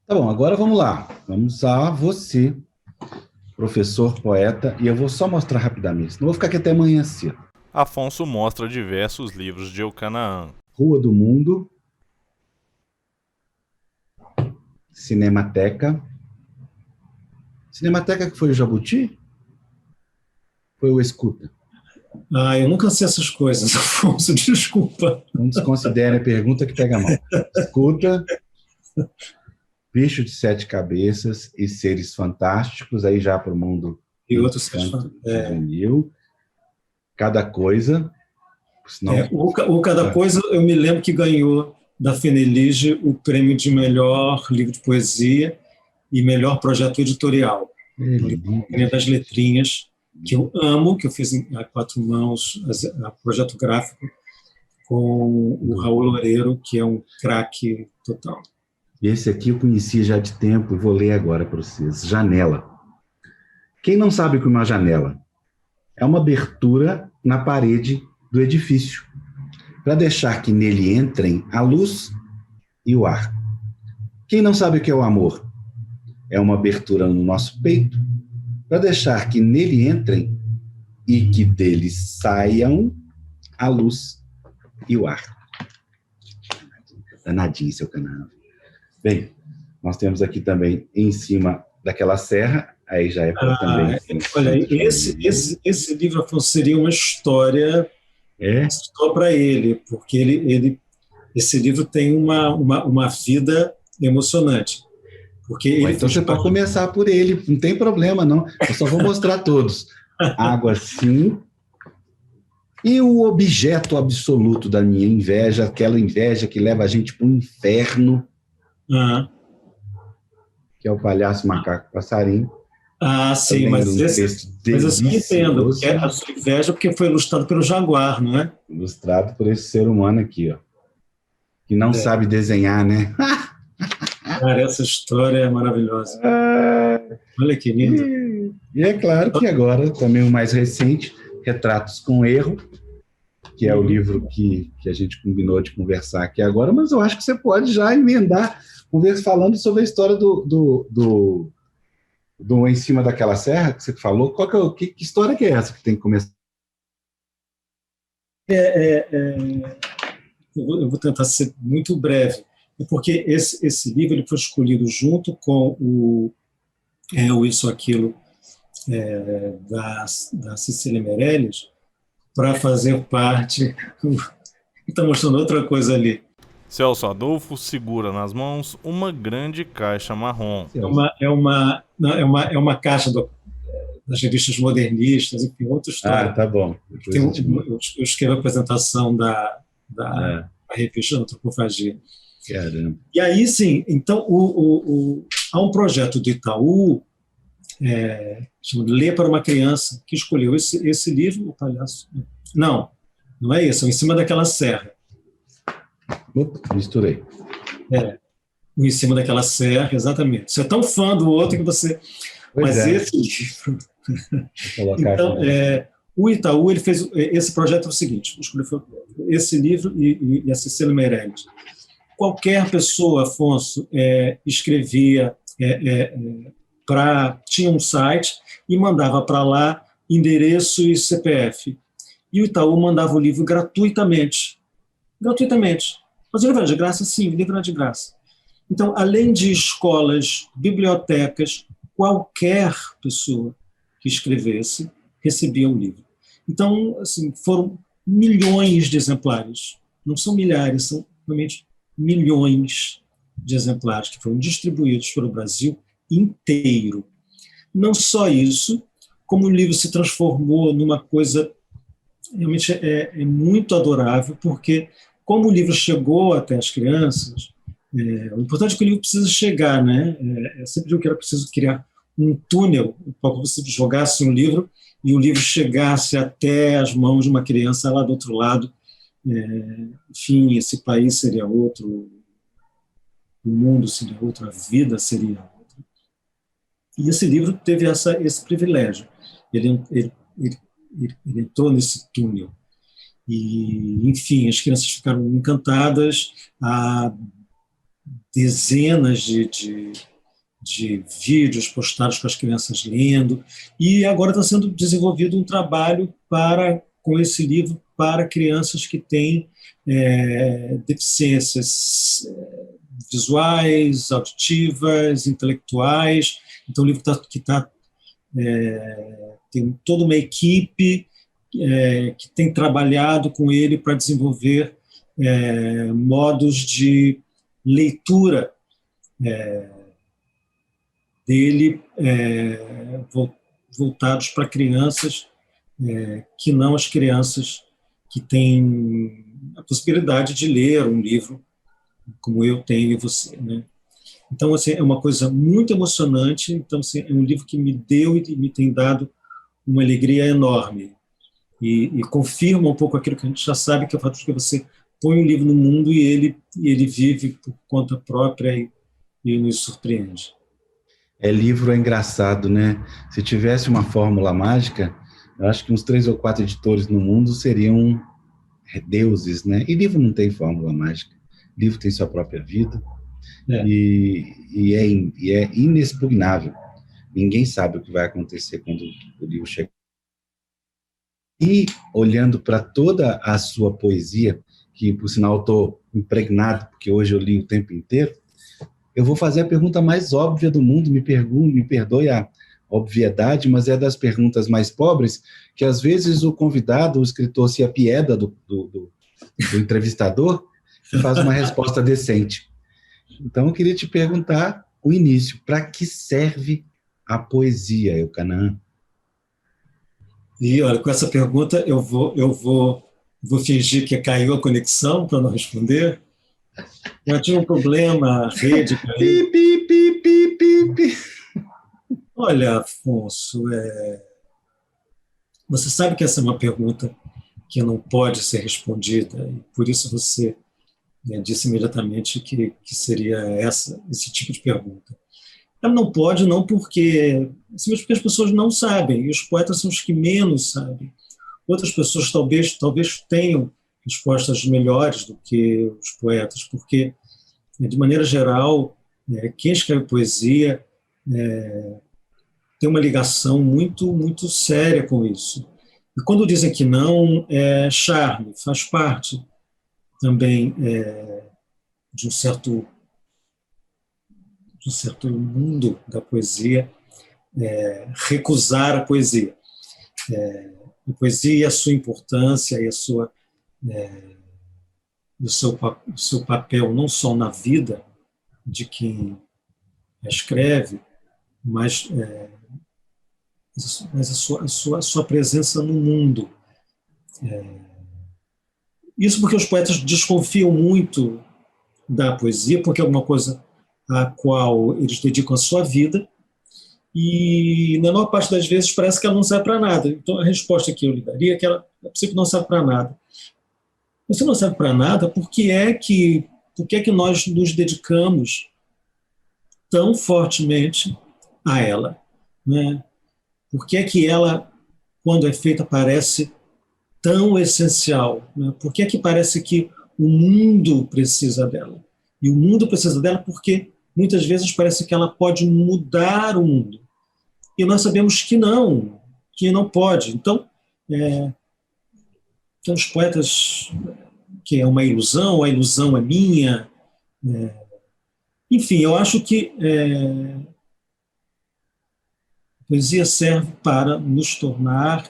Tá bom, agora vamos lá. Vamos a você, professor, poeta, e eu vou só mostrar rapidamente. Não vou ficar aqui até amanhã cedo. Afonso mostra diversos livros de Eucanaã. Rua do Mundo, Cinemateca. Cinemateca que foi o Jabuti? Foi o Escuta? Eu nunca sei essas coisas, Afonso, desculpa. Não desconsidere a pergunta que pega a mão. Escuta... Bicho de 7 cabeças e Seres Fantásticos, aí já para o mundo e outros juvenil. Cada Coisa. Senão... o Cada Coisa, eu me lembro que ganhou da Fenelige o prêmio de melhor livro de poesia e melhor projeto editorial. O das letrinhas, que eu amo, que eu fiz a 4 mãos, projeto gráfico, com o Raul Loureiro, que é um craque total. Esse aqui eu conhecia já de tempo e vou ler agora para vocês. Janela. Quem não sabe o que é uma janela? É uma abertura na parede do edifício, para deixar que nele entrem a luz e o ar. Quem não sabe o que é o amor? É uma abertura no nosso peito, para deixar que nele entrem e que dele saiam a luz e o ar. Danadinho, seu canal. Bem, nós temos aqui também, em cima daquela serra, aí já é para também... Olha, esse livro, Afonso, seria uma história só para ele, porque esse livro tem uma vida emocionante. Porque então você pode começar por ele, não tem problema, não. Eu só vou mostrar todos. Água, sim. E o objeto absoluto da minha inveja, aquela inveja que leva a gente para o inferno, que é o Palhaço Macaco Passarinho. Sim, mas assim entendo, que é a sua inveja porque foi ilustrado pelo Jaguar, não é? Ilustrado por esse ser humano aqui, ó, que não sabe desenhar, né? Cara, essa história é maravilhosa. Olha que lindo. E é claro que agora, também o mais recente, Retratos com Erro, que é o livro que a gente combinou de conversar aqui agora, mas eu acho que você pode já emendar, falando sobre a história do Em Cima daquela Serra, que você falou. Que história que é essa que tem que começar? Eu vou tentar ser muito breve, porque esse livro ele foi escolhido junto com o Isso Aquilo da Cecília Meirelles para fazer parte. Está mostrando outra coisa ali. Celso Adolfo segura nas mãos uma grande caixa marrom. É uma caixa das revistas modernistas, enfim, outra história. Tá bom. Eu escrevo a apresentação da revista Antropofagia. Caramba. E aí, sim, então, há um projeto do Itaú, chamado Ler para uma Criança, que escolheu esse livro, O Palhaço... Não é isso, é Em Cima daquela Serra. Opa, misturei. Um em cima daquela serra, exatamente. Você é tão fã do outro que você... Pois Mas é. esse livro... Vou colocar Então, aqui. o Itaú, ele fez esse projeto, é o seguinte, esse livro e a Cecília Meirelles. Qualquer pessoa, Afonso, escrevia, tinha um site e mandava para lá endereço e CPF. E o Itaú mandava o livro gratuitamente. Gratuitamente. Mas o livro era de graça? Sim, o livro era de graça. Então, além de escolas, bibliotecas, qualquer pessoa que escrevesse recebia o livro. Então, assim, foram milhões de exemplares. Não são milhares, são realmente milhões de exemplares que foram distribuídos pelo Brasil inteiro. Não só isso, como o livro se transformou numa coisa realmente muito adorável, porque como o livro chegou até as crianças, o importante é que o livro precisa chegar, né? Sempre digo que era preciso criar um túnel para que você jogasse um livro e o livro chegasse até as mãos de uma criança lá do outro lado. Enfim, esse país seria outro, o mundo seria outro, a vida seria outra. E esse livro teve esse privilégio. Ele entrou nesse túnel. E, enfim, as crianças ficaram encantadas. Há dezenas de vídeos postados com as crianças lendo. E agora está sendo desenvolvido um trabalho com esse livro para crianças que têm deficiências visuais, auditivas, intelectuais. Então, o livro tem toda uma equipe que tem trabalhado com ele para desenvolver modos de leitura dele voltados para crianças que não as crianças que têm a possibilidade de ler um livro como eu tenho e você, né? Então, assim, é uma coisa muito emocionante. Então, assim, é um livro que me deu e me tem dado uma alegria enorme. E confirma um pouco aquilo que a gente já sabe, que é o fato de que você põe um livro no mundo e ele vive por conta própria e nos surpreende. Livro é engraçado, né? Se tivesse uma fórmula mágica, eu acho que uns 3 ou 4 editores no mundo seriam deuses, né? E livro não tem fórmula mágica. Livro tem sua própria vida. E é inexpugnável. Ninguém sabe o que vai acontecer quando o livro chegar. E olhando para toda a sua poesia, que por sinal estou impregnado, porque hoje eu li o tempo inteiro, eu vou fazer a pergunta mais óbvia do mundo, me perdoe a obviedade, mas é das perguntas mais pobres, que às vezes o convidado, o escritor, se apieda do entrevistador e faz uma resposta decente. Então, eu queria te perguntar o início. Para que serve a poesia, Eucanaã? E, olha, com essa pergunta eu vou fingir que caiu a conexão para não responder. Eu tinha um problema, a rede caiu. Olha, Afonso, você sabe que essa é uma pergunta que não pode ser respondida, e por isso você disse imediatamente que seria esse tipo de pergunta. Ela não pode, não porque as pessoas não sabem, e os poetas são os que menos sabem. Outras pessoas talvez tenham respostas melhores do que os poetas, porque, de maneira geral, quem escreve poesia tem uma ligação muito, muito séria com isso. E quando dizem que não, é charme, faz parte também de um certo mundo da poesia, recusar a poesia. A poesia e a sua importância e o seu papel não só na vida de quem a escreve, mas a sua presença no mundo. Isso porque os poetas desconfiam muito da poesia, porque é uma coisa a qual eles dedicam a sua vida, e na maior parte das vezes parece que ela não serve para nada. Então a resposta que eu lhe daria é que ela, a princípio, não serve para nada. você não serve para nada, por que é que nós nos dedicamos tão fortemente a ela, né? Por que é que ela, quando é feita, parece tão essencial, né? Por que é que parece que o mundo precisa dela? E o mundo precisa dela porque muitas vezes parece que ela pode mudar o mundo. E nós sabemos que não pode. Então, tem os poetas que é uma ilusão, a ilusão é minha. Enfim, eu acho que a poesia serve para nos tornar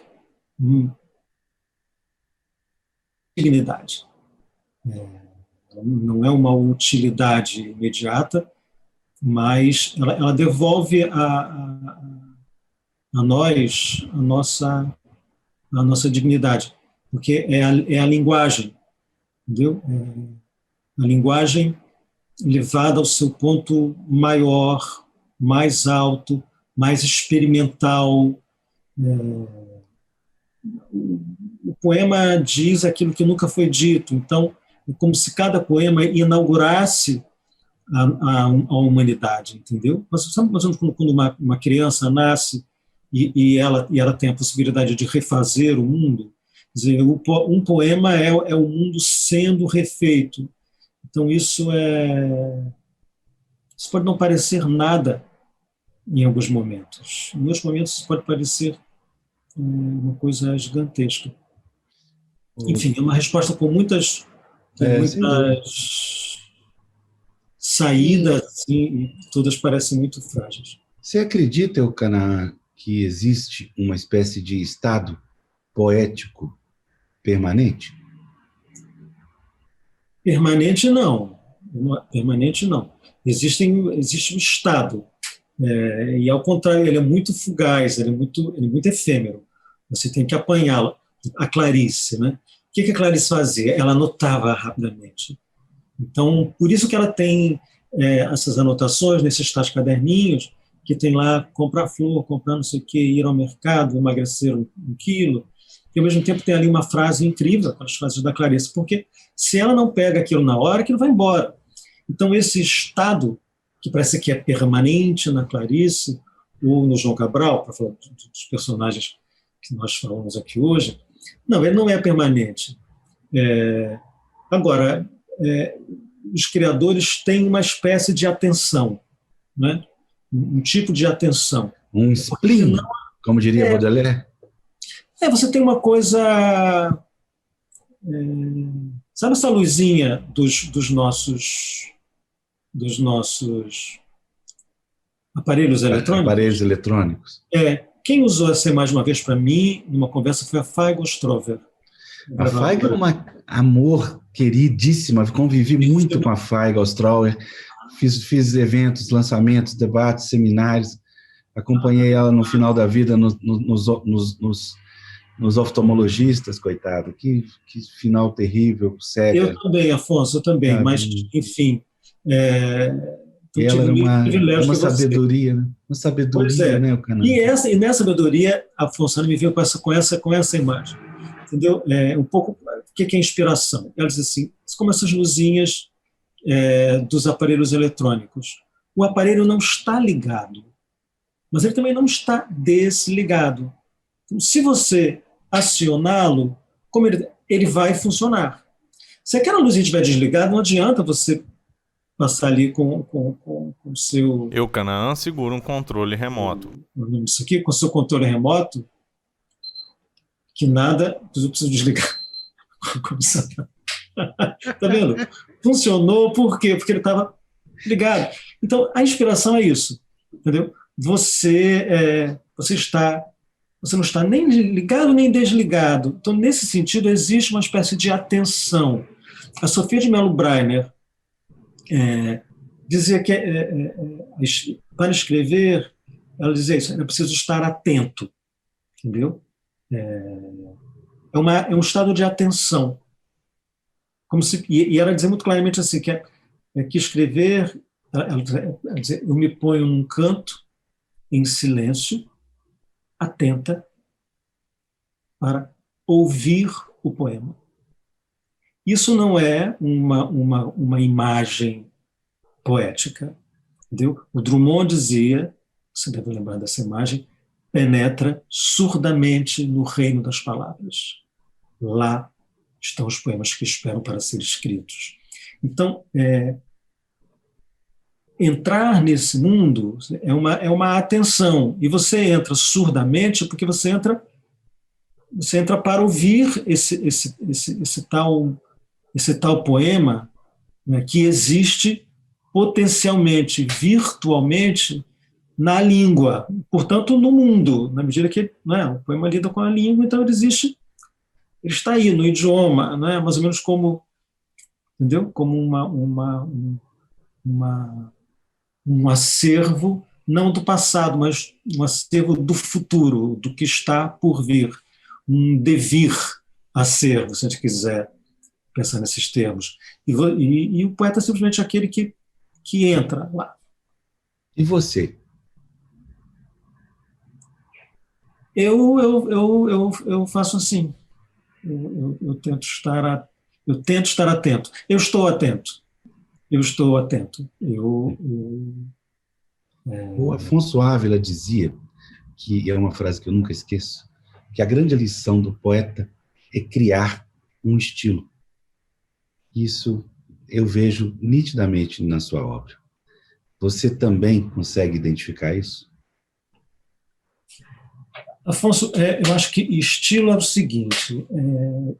dignidade. Não é uma utilidade imediata, mas ela devolve a nós a nossa dignidade, porque é a linguagem, entendeu? A linguagem levada ao seu ponto maior, mais alto, mais experimental. O poema diz aquilo que nunca foi dito, então é como se cada poema inaugurasse a humanidade, entendeu? Nós sabemos quando uma criança nasce e ela tem a possibilidade de refazer o mundo, quer dizer, um poema é o mundo sendo refeito. Então isso pode não parecer nada em alguns momentos. Em outros momentos isso pode parecer uma coisa gigantesca. Enfim, é uma resposta com muitas saídas, assim, e todas parecem muito frágeis. Você acredita, Elcanaã, que existe uma espécie de estado poético permanente? Permanente não. Permanente não. Existe um estado. E ao contrário, ele é muito fugaz, ele é muito efêmero. Você tem que apanhá-lo. A Clarice, né? O que a Clarice fazia? Ela anotava rapidamente. Então, por isso que ela tem essas anotações nesses tais caderninhos, que tem lá comprar flor, comprar não sei o quê, ir ao mercado, emagrecer um quilo, e ao mesmo tempo tem ali uma frase incrível, com as frases da Clarice, porque se ela não pega aquilo na hora, aquilo vai embora. Então, esse estado, que parece que é permanente na Clarice, ou no João Cabral, para falar dos personagens que nós falamos aqui hoje, não, ele não é permanente. Agora, os criadores têm uma espécie de atenção, né? Um tipo de atenção. Um spleen, como diria Baudelaire? Você tem uma coisa... sabe essa luzinha dos nossos aparelhos eletrônicos? Aparelhos eletrônicos. Quem usou essa imagem uma vez para mim, numa conversa, foi a Faiga Ostrover. A Faiga é um amor queridíssima, convivi muito com a Faiga Ostrover, fiz eventos, lançamentos, debates, seminários, acompanhei ela no final da vida nos oftalmologistas, coitado, que final terrível, cega. Eu também, Afonso, eu também, mas, enfim... ela era uma sabedoria, né? Uma sabedoria, né, o canal. E nessa sabedoria, Afonso me veio com essa imagem, entendeu? Um pouco, o que é inspiração? Ela diz assim, como essas luzinhas dos aparelhos eletrônicos. O aparelho não está ligado, mas ele também não está desligado. Então, se você acioná-lo, como ele vai funcionar. Se aquela luzinha estiver desligada, não adianta você passar ali com o seu... Elcanaã segura um controle remoto. Isso aqui, com o seu controle remoto, que nada... Eu preciso desligar. Tá vendo? Funcionou, por quê? Porque ele estava ligado. Então, a inspiração é isso, entendeu? Você não está nem ligado nem desligado. Então, nesse sentido, existe uma espécie de atenção. A Sofia de Mello Breiner dizia que para escrever, ela dizia isso, é preciso estar atento, entendeu? É um estado de atenção. E ela dizia muito claramente assim, que escrever, ela dizia, eu me ponho num canto, em silêncio, atenta, para ouvir o poema. Isso não é uma imagem poética, entendeu? O Drummond dizia, você deve lembrar dessa imagem, penetra surdamente no reino das palavras. Lá estão os poemas que esperam para ser escritos. Então, entrar nesse mundo é uma atenção, e você entra surdamente porque você entra para ouvir esse tal poema, né, que existe potencialmente, virtualmente, na língua, portanto, no mundo, na medida que, né, o poema lida com a língua, então ele existe, ele está aí no idioma, né, mais ou menos como, entendeu? Como um acervo, não do passado, mas um acervo do futuro, do que está por vir, um devir acervo, se a gente quiser pensar nesses termos. E o poeta é simplesmente aquele que entra lá. E você? Eu faço assim. Eu tento estar atento. Eu estou atento. O Afonso Ávila dizia, que é uma frase que eu nunca esqueço, que a grande lição do poeta é criar um estilo. Isso eu vejo nitidamente na sua obra. Você também consegue identificar isso? Afonso, eu acho que estilo é o seguinte,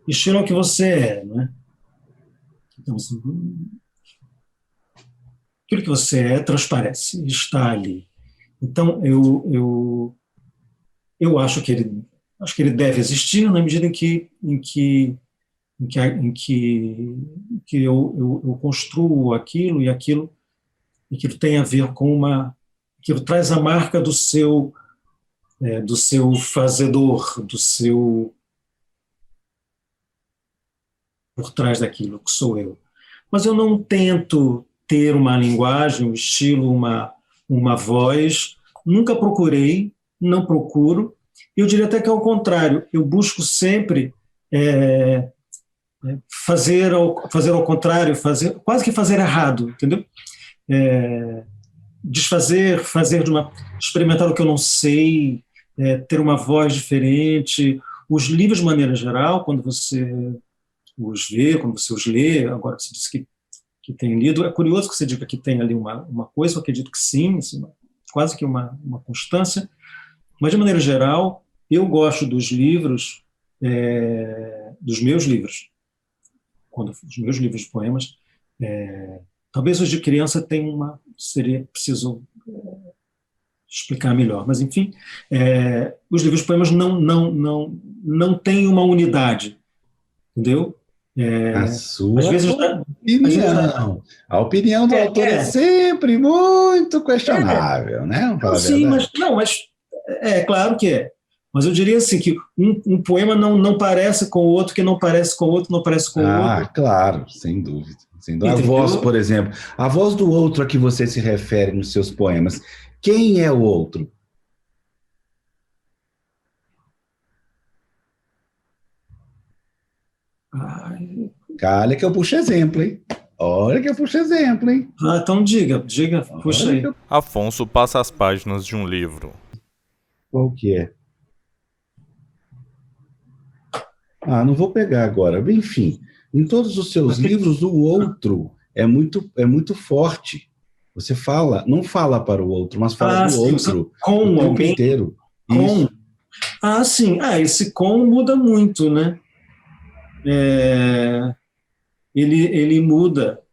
estilo é o que você é, né? Então, assim, aquilo que você é transparece, está ali. Então, eu acho que ele deve existir na medida em que eu construo aquilo e aquilo tem a ver com aquilo traz a marca do seu fazedor, por trás daquilo que sou eu. Mas eu não tento ter uma linguagem, um estilo, uma voz, nunca procurei, não procuro. Eu diria até que é o contrário, eu busco sempre fazer ao contrário, quase que fazer errado, entendeu? Desfazer, experimentar o que eu não sei, ter uma voz diferente. Os livros, de maneira geral, quando você os vê, quando você os lê, agora você disse que tem lido, é curioso que você diga que tem ali uma coisa, eu acredito que sim, quase que uma constância, mas, de maneira geral, eu gosto dos livros, dos meus livros, os meus livros de poemas, talvez os de criança seria preciso explicar melhor, mas enfim, os livros de poemas não têm uma unidade, entendeu? A sua às vezes, opinião. A opinião do autor é sempre muito questionável, né? Vamos falar a sim, verdade. mas é claro que é. Mas eu diria assim que um poema não parece com o outro, que não parece com o outro, não parece com o outro. Ah, claro, sem dúvida. A voz, por exemplo, a voz do outro a que você se refere nos seus poemas, quem é o outro? Ai. Calha que eu puxo exemplo, hein? Olha que eu puxo exemplo, hein? Então diga, puxa aí. Afonso passa as páginas de um livro. Qual que é? Não vou pegar agora. Enfim, em todos os seus livros, o outro é muito forte. Você não fala para o outro, mas fala do outro com o tempo alguém inteiro. Com? Sim. Esse com muda muito, né? Ele muda.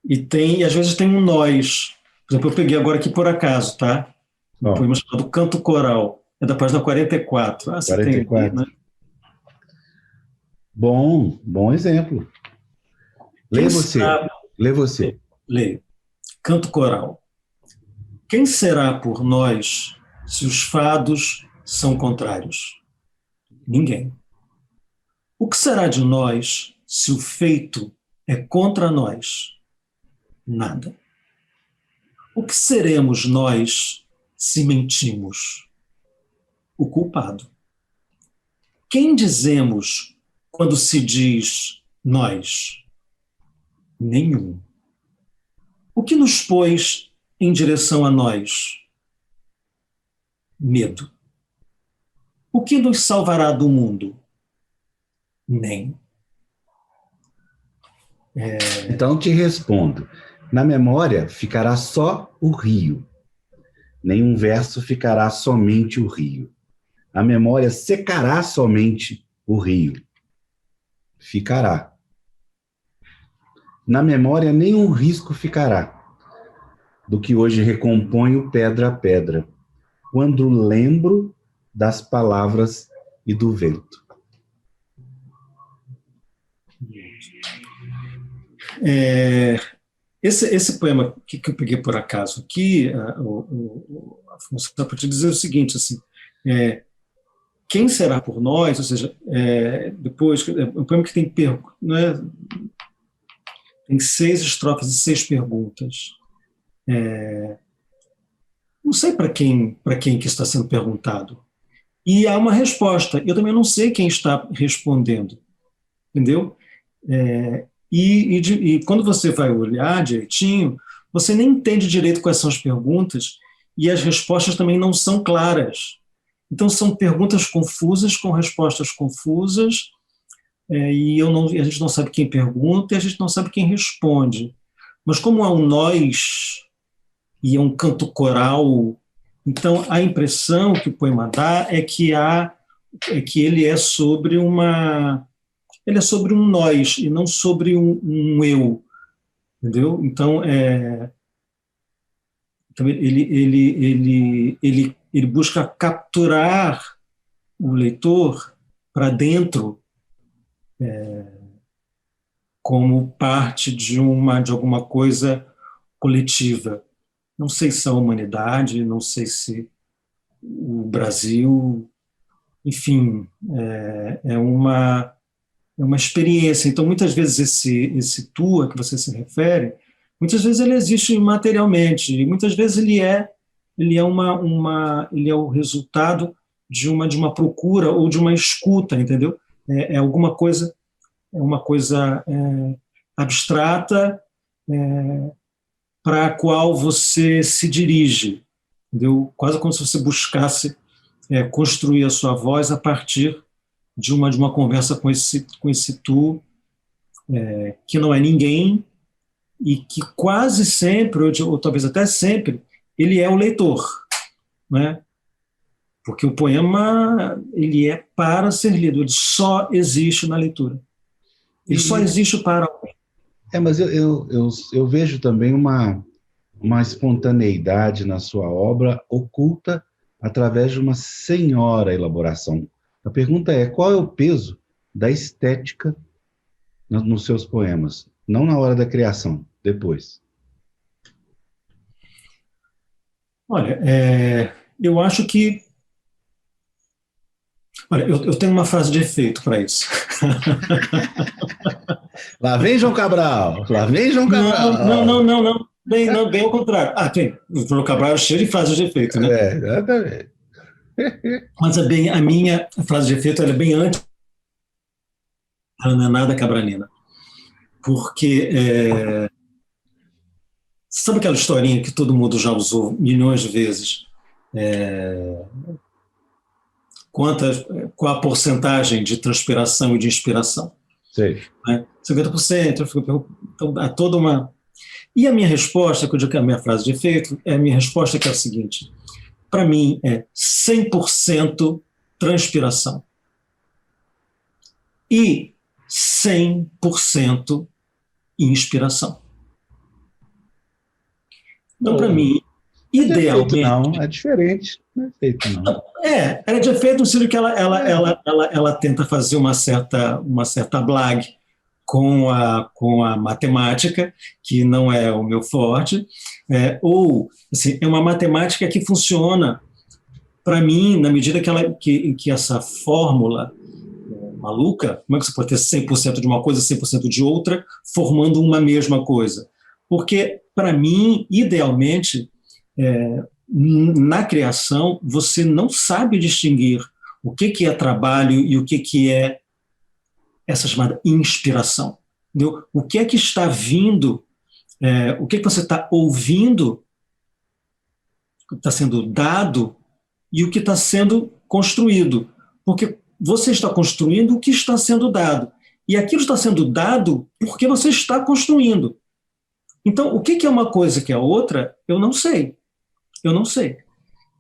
E às vezes tem um nós. Por exemplo, eu peguei agora aqui por acaso, tá? Um poema chamado Canto Coral. É da página 44. Você 44. tem, né? Bom exemplo. Lê você. Leio. Canto Coral. Quem será por nós se os fados são contrários? Ninguém. O que será de nós se o feito é contra nós? Nada. O que seremos nós se mentimos? O culpado. Quem dizemos quando se diz nós? Nenhum. O que nos pôs em direção a nós? Medo. O que nos salvará do mundo? Nem. Então te respondo. Na memória ficará só o rio. Nenhum verso ficará somente o rio. A memória secará somente o rio. Ficará. Na memória nenhum risco ficará do que hoje recomponho pedra a pedra, quando lembro das palavras e do vento. Esse poema que eu peguei por acaso aqui, Afonso, dá para te dizer o seguinte, assim, quem será por nós, ou seja, depois, é um poema que tem, né, tem 6 estrofes e 6 perguntas. Não sei para quem que está sendo perguntado. E há uma resposta. Eu também não sei quem está respondendo. Entendeu? E quando você vai olhar direitinho, você nem entende direito quais são as perguntas e as respostas também não são claras. Então, são perguntas confusas com respostas confusas e a gente não sabe quem pergunta e a gente não sabe quem responde. Mas como há um nós e é um canto coral, então a impressão que o poema dá é que ele é sobre um nós e não sobre um eu, entendeu? Então ele busca capturar o leitor para dentro como parte de alguma coisa coletiva. Não sei se a humanidade, não sei se o Brasil, enfim, é uma experiência. Então, muitas vezes esse tua que você se refere, muitas vezes ele existe materialmente, e muitas vezes ele é o resultado de uma procura ou de uma escuta, entendeu? É alguma coisa, uma coisa abstrata para a qual você se dirige, entendeu? Quase como se você buscasse construir a sua voz a partir de uma conversa com esse tu, que não é ninguém, e que quase sempre, ou talvez até sempre, ele é o leitor, né? Porque o poema ele é para ser lido, ele só existe na leitura. Ele só existe para alguém. Mas eu vejo também uma espontaneidade na sua obra oculta através de uma senhora elaboração. A pergunta é, qual é o peso da estética nos seus poemas? Não na hora da criação, depois. Olha, eu acho que... Olha, eu tenho uma frase de efeito para isso. Lá vem João Cabral! Lá vem João Cabral! Não. Bem ao contrário. Tem. O João Cabral é cheio de frases de efeito, né? Exatamente. Mas a minha frase de efeito ela é bem antes. Ela não é nada cabralina. Porque... sabe aquela historinha que todo mundo já usou milhões de vezes? Qual a porcentagem de transpiração e de inspiração? Sei. 50%. Então, há toda uma... E a minha resposta, que eu digo que é a minha frase de efeito, a minha resposta que é a seguinte: para mim é 100% transpiração e 100% inspiração. Então, para mim, idealmente... Não, é diferente. Não é feito, não. Ela é de efeito no sentido que ela tenta fazer uma certa blague com a matemática, que não é o meu forte, ou assim, é uma matemática que funciona para mim na medida que essa fórmula maluca, como é que você pode ter 100% de uma coisa e 100% de outra, formando uma mesma coisa? Porque, para mim, idealmente, na criação, você não sabe distinguir o que é trabalho e o que é essa chamada inspiração. Entendeu? O que é que está vindo, o que é que você está ouvindo, o que está sendo dado e o que está sendo construído. Porque você está construindo o que está sendo dado. E aquilo está sendo dado porque você está construindo. Então, o que é uma coisa que é outra, eu não sei. Eu não sei.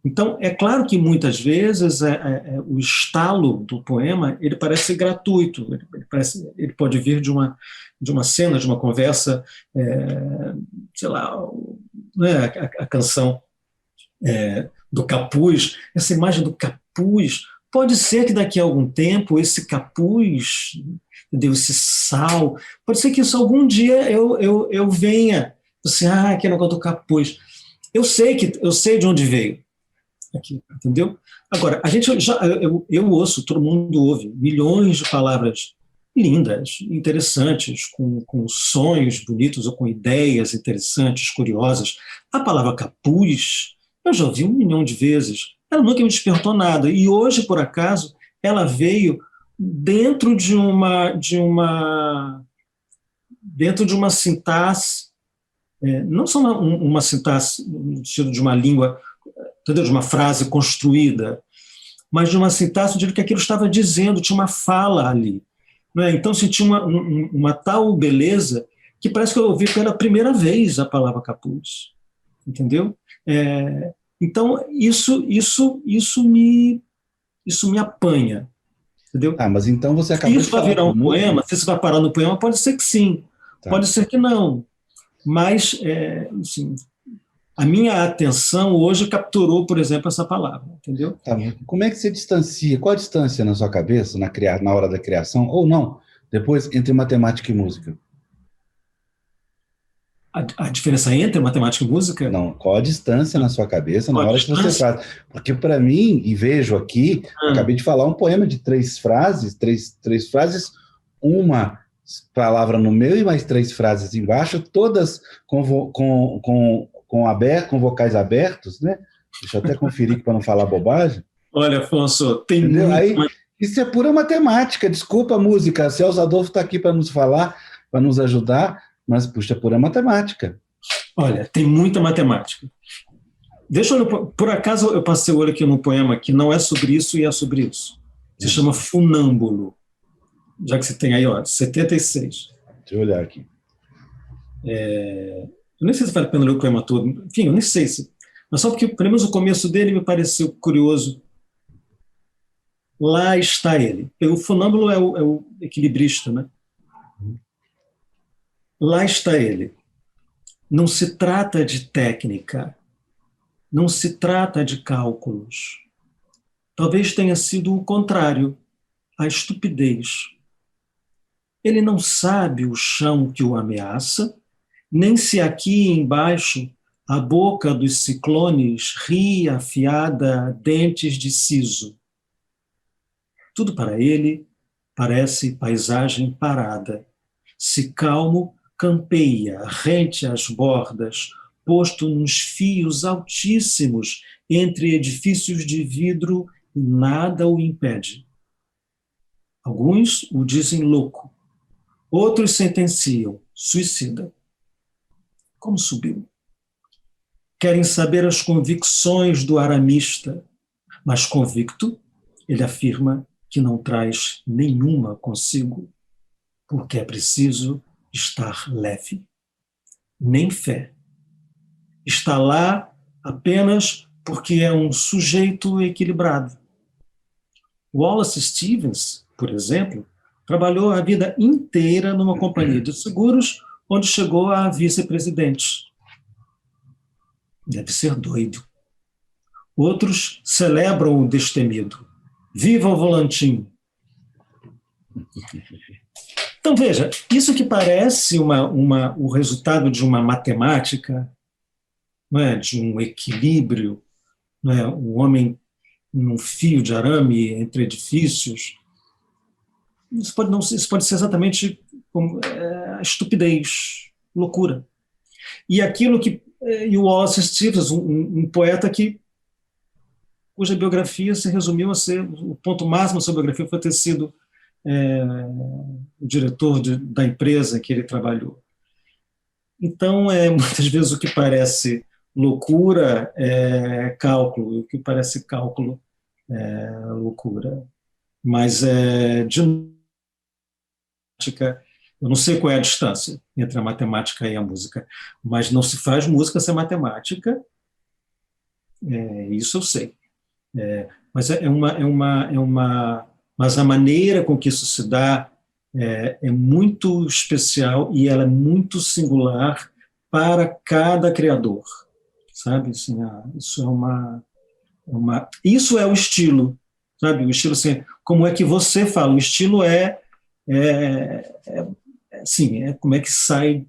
Então, é claro que muitas vezes o estalo do poema ele parece gratuito, ele pode vir de uma cena, de uma conversa, sei lá, né, a canção do capuz, essa imagem do capuz, pode ser que daqui a algum tempo esse capuz, entendeu, esse sal, pode ser que isso algum dia eu venha, assim, que negócio do capuz. Eu sei de onde veio. Aqui, entendeu? Agora, eu ouço, todo mundo ouve, milhões de palavras lindas, interessantes, com sonhos bonitos ou com ideias interessantes, curiosas. A palavra capuz, eu já ouvi 1 milhão de vezes. Ela nunca me despertou nada. E hoje, por acaso, ela veio dentro de uma sintaxe, não só uma sintaxe no sentido de uma língua, entendeu? De uma frase construída, mas de uma sintaxe de que aquilo estava dizendo, tinha uma fala ali. Né? Então, se tinha uma tal beleza que parece que eu ouvi pela primeira vez a palavra capuz. Entendeu? Então, isso me apanha. Entendeu? Mas então você acabou isso vai virar um poema? Se você vai parar no poema, pode ser que sim, pode ser que não. Mas, assim, a minha atenção hoje capturou, por exemplo, essa palavra, entendeu? Tá, como é que você distancia? Qual a distância na sua cabeça, na hora da criação, ou não, depois, entre matemática e música? A diferença entre matemática e música? Não, qual a distância na sua cabeça na hora que você faz? Porque para mim, e vejo aqui, acabei de falar um poema de 3 frases, três frases, uma palavra no meio e mais 3 frases embaixo, todas com vocais abertos, né? Deixa eu até conferir para não falar bobagem. Olha, Afonso, tem muito... Aí, isso é pura matemática, desculpa a música, Celso Adolfo está aqui para nos falar, para nos ajudar, mas, puxa, é pura matemática. Olha, tem muita matemática. Por acaso eu passei o olho aqui num poema que não é sobre isso e é sobre isso. Se chama Funâmbulo, já que você tem aí, 76. Deixa eu olhar aqui. Eu nem sei se vale a pena ler o poema todo, enfim, eu nem sei se... Mas só porque, pelo menos, o começo dele me pareceu curioso. Lá está ele. O funâmbulo é o equilibrista, né? Lá está ele. Não se trata de técnica, não se trata de cálculos. Talvez tenha sido o contrário, a estupidez. Ele não sabe o chão que o ameaça, nem se aqui embaixo a boca dos ciclones ri afiada dentes de siso. Tudo para ele parece paisagem parada. Se calmo, campeia, rente às bordas, posto nos fios altíssimos entre edifícios de vidro e nada o impede. Alguns o dizem louco, outros sentenciam, suicida. Como subiu? Querem saber as convicções do aramista, mas convicto, ele afirma que não traz nenhuma consigo, porque é preciso estar leve. Nem fé. Está lá apenas porque é um sujeito equilibrado. Wallace Stevens, por exemplo, trabalhou a vida inteira numa companhia de seguros, onde chegou a vice-presidente. Deve ser doido. Outros celebram o destemido. Viva o volantinho! Então, veja, isso que parece o resultado de uma matemática, não é? De um equilíbrio, não é? O homem num fio de arame entre edifícios, isso pode ser exatamente como, estupidez, loucura. E aquilo que... E o Wallace Stevens, um poeta cuja biografia se resumiu a ser... O ponto máximo da sua biografia foi ter sido o diretor da empresa em que ele trabalhou. Então, muitas vezes o que parece loucura é cálculo, e o que parece cálculo é loucura. Mas de matemática, eu não sei qual é a distância entre a matemática e a música, mas não se faz música sem matemática, isso eu sei. Mas mas a maneira com que isso se dá é muito especial e ela é muito singular para cada criador, sabe? Assim, isso é o estilo, sabe? O estilo, assim, como é que você fala? O estilo assim, como é que sai,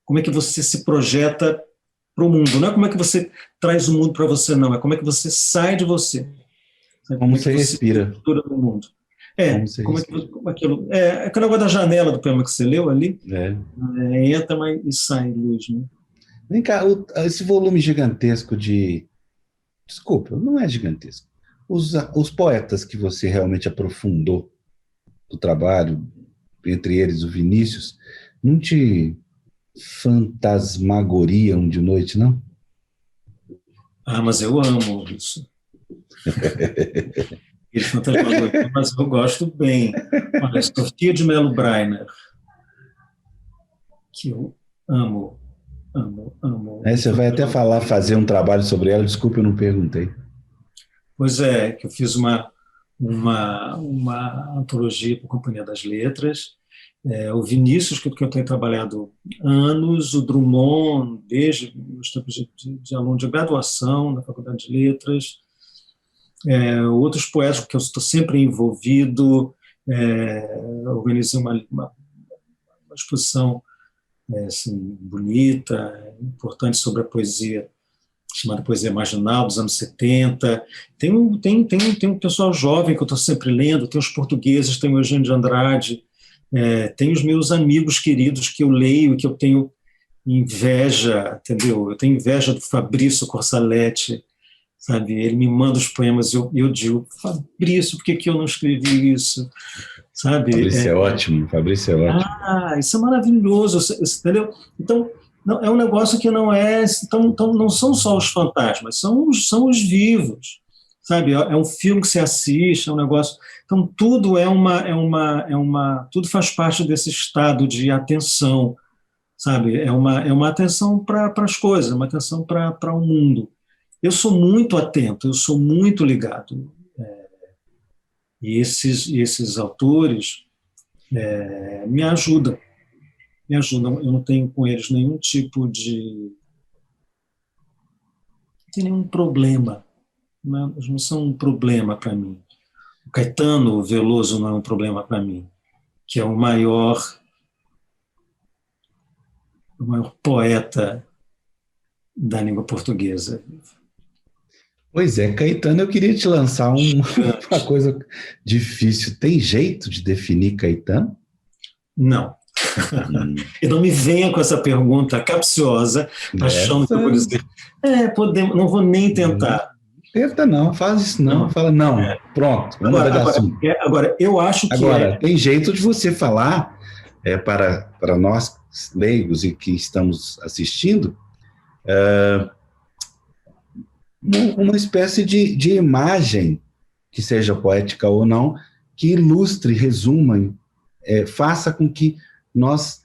como é que você se projeta para o mundo. Não é como é que você traz o mundo para você, não. É como é que você sai de você. Sabe? Como você respira. Mistura no mundo. Como é que aquilo. Aquele negócio da janela do poema que você leu ali. Entra e sai luz, né? Vem cá, esse volume gigantesco de. Desculpa, não é gigantesco. Os poetas que você realmente aprofundou do trabalho, entre eles o Vinícius, não te fantasmagoriam de noite, não? Mas eu amo isso. Ele fantasmagoria, mas eu gosto bem. Olha, Sofia de Mello Breiner, que eu amo. Você vai até fazer um trabalho sobre ela, desculpa, eu não perguntei. Pois é, que eu fiz uma antologia para a Companhia das Letras, o Vinícius, que eu tenho trabalhado anos, o Drummond, desde os tempos de aluno de graduação na Faculdade de Letras, outros poetas que eu estou sempre envolvido, organizei uma exposição assim, bonita, importante sobre a poesia, chamada Poesia Marginal, dos anos 70. Tem um pessoal jovem que eu estou sempre lendo, tem os portugueses, tem o Eugênio de Andrade, tem os meus amigos queridos que eu leio e que eu tenho inveja, entendeu? Eu tenho inveja do Fabrício Corsaletti, sabe? Ele me manda os poemas e eu digo, Fabrício, por que eu não escrevi isso? Sabe? Fabrício é ótimo, Fabrício é ótimo. Isso é maravilhoso, entendeu? Então, é um negócio que não não são só os fantasmas, são os vivos, sabe? É um filme que você assiste, é um negócio. Então tudo tudo faz parte desse estado de atenção, sabe? É uma atenção para as coisas, uma atenção para o mundo. Eu sou muito atento, eu sou muito ligado. E esses autores me ajudam. Eu não tenho com eles nenhum tipo de... Não tem nenhum problema. Eles não são um problema para mim. O Caetano Veloso não é um problema para mim, que é o maior poeta da língua portuguesa. Pois é, Caetano, eu queria te lançar uma coisa difícil. Tem jeito de definir Caetano? Não. E não me venha com essa pergunta capciosa, achando que eu vou dizer, não vou nem tentar. Tenta não, faz isso não. Fala não, pronto. Agora, eu acho que tem jeito de você falar para nós leigos e que estamos assistindo, uma espécie de imagem, que seja poética ou não, que ilustre, resuma, faça com que nós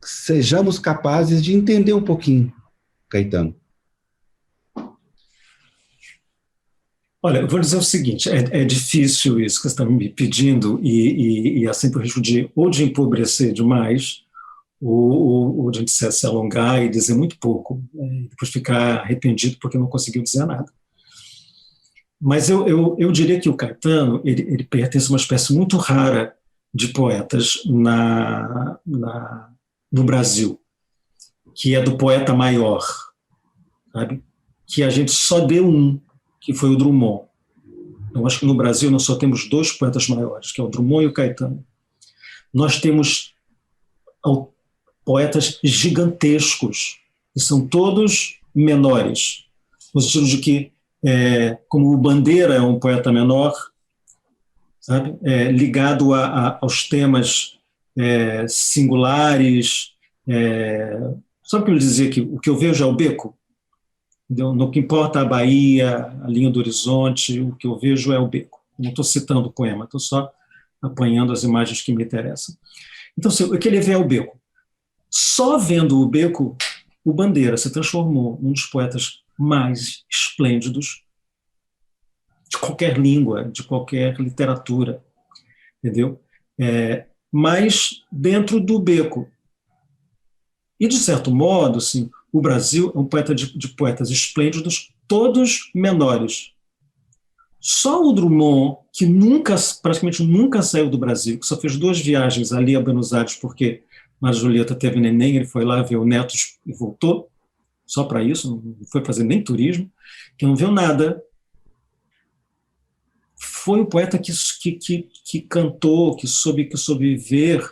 sejamos capazes de entender um pouquinho Caetano. Olha, eu vou dizer o seguinte, é difícil isso que você está me pedindo e há sempre o risco de empobrecer demais ou de se alongar e dizer muito pouco, e depois ficar arrependido porque não conseguiu dizer nada. Mas eu diria que o Caetano ele pertence a uma espécie muito rara de poetas no Brasil, que é do poeta maior, sabe? Que a gente só deu um, que foi o Drummond. Eu acho que no Brasil nós só temos dois poetas maiores, que é o Drummond e o Caetano. Nós temos poetas gigantescos, que são todos menores, no sentido de que, como o Bandeira é um poeta menor, sabe? Ligado aos temas singulares. Sabe o que eu dizia aqui? O que eu vejo é o beco. Entendeu? No que importa a Bahia, a linha do horizonte, o que eu vejo é o beco. Não estou citando o poema, estou só apanhando as imagens que me interessam. Então, o que ele vê é o beco. Só vendo o beco, o Bandeira se transformou num dos poetas mais esplêndidos de qualquer língua, de qualquer literatura, entendeu? Mas dentro do beco. E, de certo modo, assim, o Brasil é um poeta de poetas esplêndidos, todos menores. Só o Drummond, que praticamente nunca saiu do Brasil, que só fez 2 viagens ali a Buenos Aires, porque a Julieta teve neném, ele foi lá ver o neto e voltou, só para isso, não foi fazer nem turismo, que não viu nada. Foi o poeta que cantou, que soube ver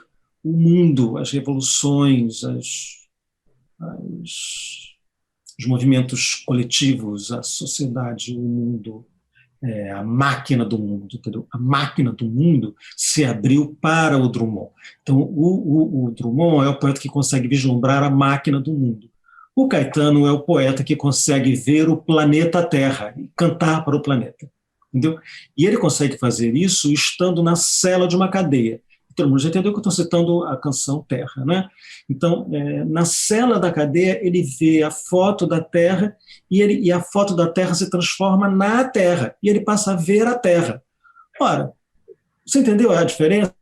o mundo, as revoluções, os movimentos coletivos, a sociedade, o mundo, a máquina do mundo, entendeu? A máquina do mundo se abriu para o Drummond. Então, o Drummond é o poeta que consegue vislumbrar a máquina do mundo. O Caetano é o poeta que consegue ver o planeta Terra e cantar para o planeta, entendeu? E ele consegue fazer isso estando na cela de uma cadeia. Todo mundo já entendeu que eu estou citando a canção Terra, né? Então, na cela da cadeia, ele vê a foto da Terra e a foto da Terra se transforma na Terra, e ele passa a ver a Terra. Ora, você entendeu a diferença?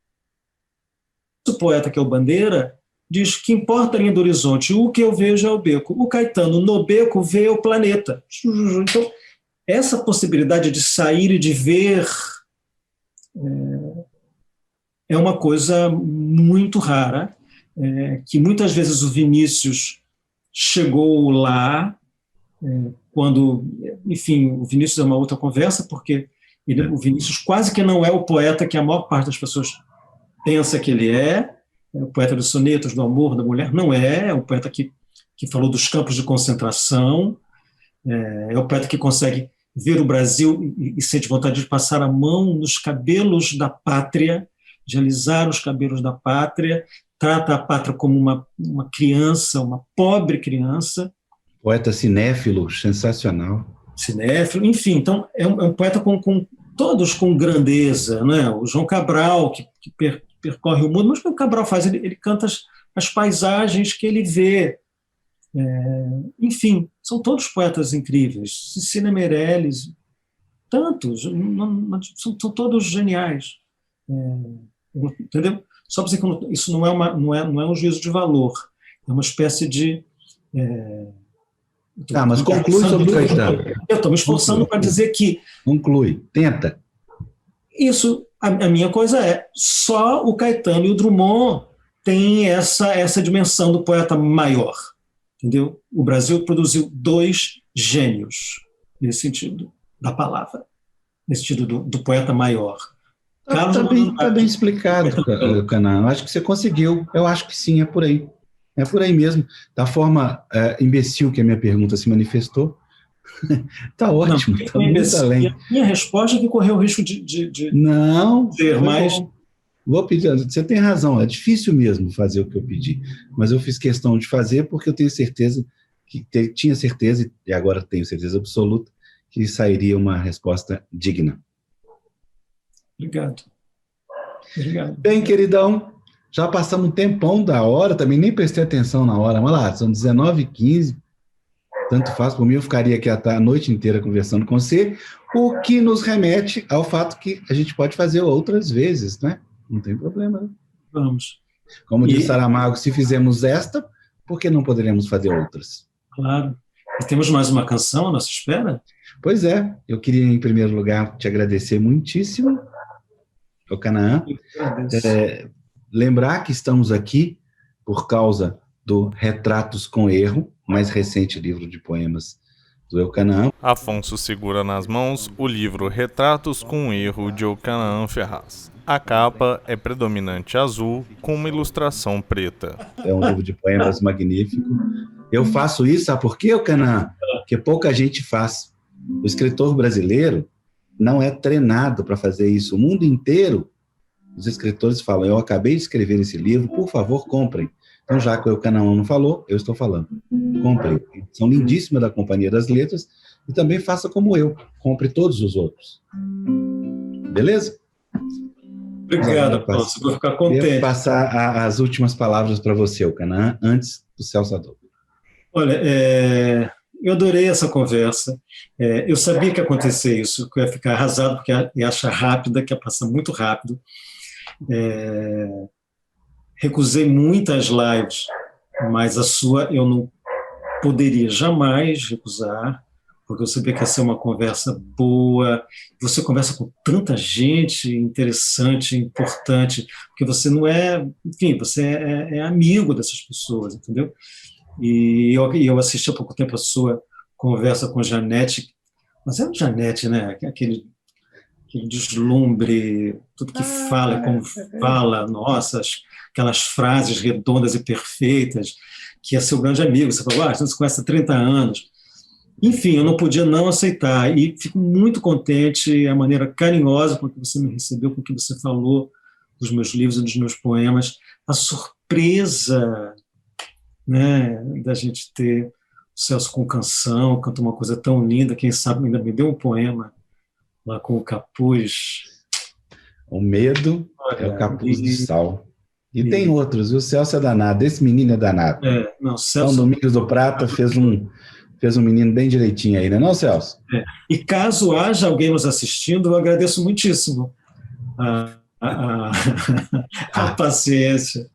O poeta, que é o Bandeira, diz que importa a linha do horizonte, o que eu vejo é o beco. O Caetano, no beco, vê o planeta. Então, essa possibilidade de sair e de ver é uma coisa muito rara, que muitas vezes o Vinícius chegou lá, quando, enfim, o Vinícius é uma outra conversa, porque o Vinícius quase que não é o poeta que a maior parte das pessoas pensa que ele é o poeta dos sonetos, do amor, da mulher. Não é o poeta que falou dos campos de concentração, é o poeta que consegue ver o Brasil e sente vontade de passar a mão nos cabelos da pátria, de alisar os cabelos da pátria, trata a pátria como uma criança, uma pobre criança. Poeta cinéfilo, sensacional. Cinéfilo, enfim, então é um poeta todos com grandeza, né? O João Cabral, que percorre o mundo, mas o que o Cabral faz? Ele canta as paisagens que ele vê. Enfim, são todos poetas incríveis. Cecília Meirelles, tantos, são todos geniais. Entendeu? Só para dizer que isso não é um juízo de valor, é uma espécie de... mas conclui sobre o Caetano. Eu estou me esforçando para dizer que... Conclui, tenta. Isso, a minha coisa só o Caetano e o Drummond têm essa dimensão do poeta maior, entendeu? O Brasil produziu 2 gênios, nesse sentido da palavra, nesse sentido do poeta maior. Está bem explicado, Canaã. Acho que você conseguiu. Eu acho que sim, é por aí. É por aí mesmo. Da forma imbecil que a minha pergunta se manifestou, está ótimo, está muito além. A minha resposta é que correu o risco de não ter mais. Vou pedir, você tem razão, é difícil mesmo fazer o que eu pedi, mas eu fiz questão de fazer porque eu tenho certeza, tinha certeza, e agora tenho certeza absoluta, que sairia uma resposta digna. Obrigado. Bem, queridão, já passamos um tempão da hora, também nem prestei atenção na hora, mas lá, são 19h15, tanto faz, por mim eu ficaria aqui a noite inteira conversando com você, o que nos remete ao fato que a gente pode fazer outras vezes, né? Não tem problema, né? Vamos. Como disse Saramago, se fizemos esta, por que não poderíamos fazer outras? Claro. E temos mais uma canção à nossa espera? Pois é, eu queria em primeiro lugar te agradecer muitíssimo, o Canaã, lembrar que estamos aqui por causa do Retratos com Erro, mais recente livro de poemas do Eucanaã. Afonso segura nas mãos o livro Retratos com Erro de Eucanaã Ferraz. A capa é predominante azul com uma ilustração preta. É um livro de poemas magnífico. Eu faço isso, sabe por quê, Eucanaã? Porque pouca gente faz. O escritor brasileiro não é treinado para fazer isso. O mundo inteiro, os escritores falam, eu acabei de escrever esse livro, por favor, comprem. Então, já que o Canaã não falou, eu estou falando. Comprem. São lindíssimas da Companhia das Letras e também faça como eu, compre todos os outros. Beleza? Obrigado, Afonso, vou ficar contente. Devo passar as últimas palavras para você, o Canaã, antes do Celso Adolfo. Olha, eu adorei essa conversa. Eu sabia que ia acontecer isso, que eu ia ficar arrasado, porque ia achar rápida, que ia passar muito rápido. Recusei muitas lives, mas a sua eu não poderia jamais recusar, porque eu sabia que ia ser uma conversa boa. Você conversa com tanta gente interessante, importante, porque você não é, enfim, você é amigo dessas pessoas, entendeu? E eu assisti há pouco tempo a sua conversa com Janete, mas é o Janete, né? Aquele deslumbre, tudo que fala, como fala, nossa, aquelas frases redondas e perfeitas, que é seu grande amigo. Você falou, a gente se conhece há 30 anos. Enfim, eu não podia não aceitar, e fico muito contente a maneira carinhosa com que você me recebeu, com que você falou dos meus livros e dos meus poemas, a surpresa, né, da gente ter o Celso com canção, canta uma coisa tão linda, quem sabe ainda me deu um poema lá com o capuz. O medo é o capuz de sal. E tem outros, e o Celso é danado, esse menino é danado. Não, Celso... Então, Domingos do Prata fez um menino bem direitinho aí, né, não, Celso? E caso haja alguém nos assistindo, eu agradeço muitíssimo a paciência.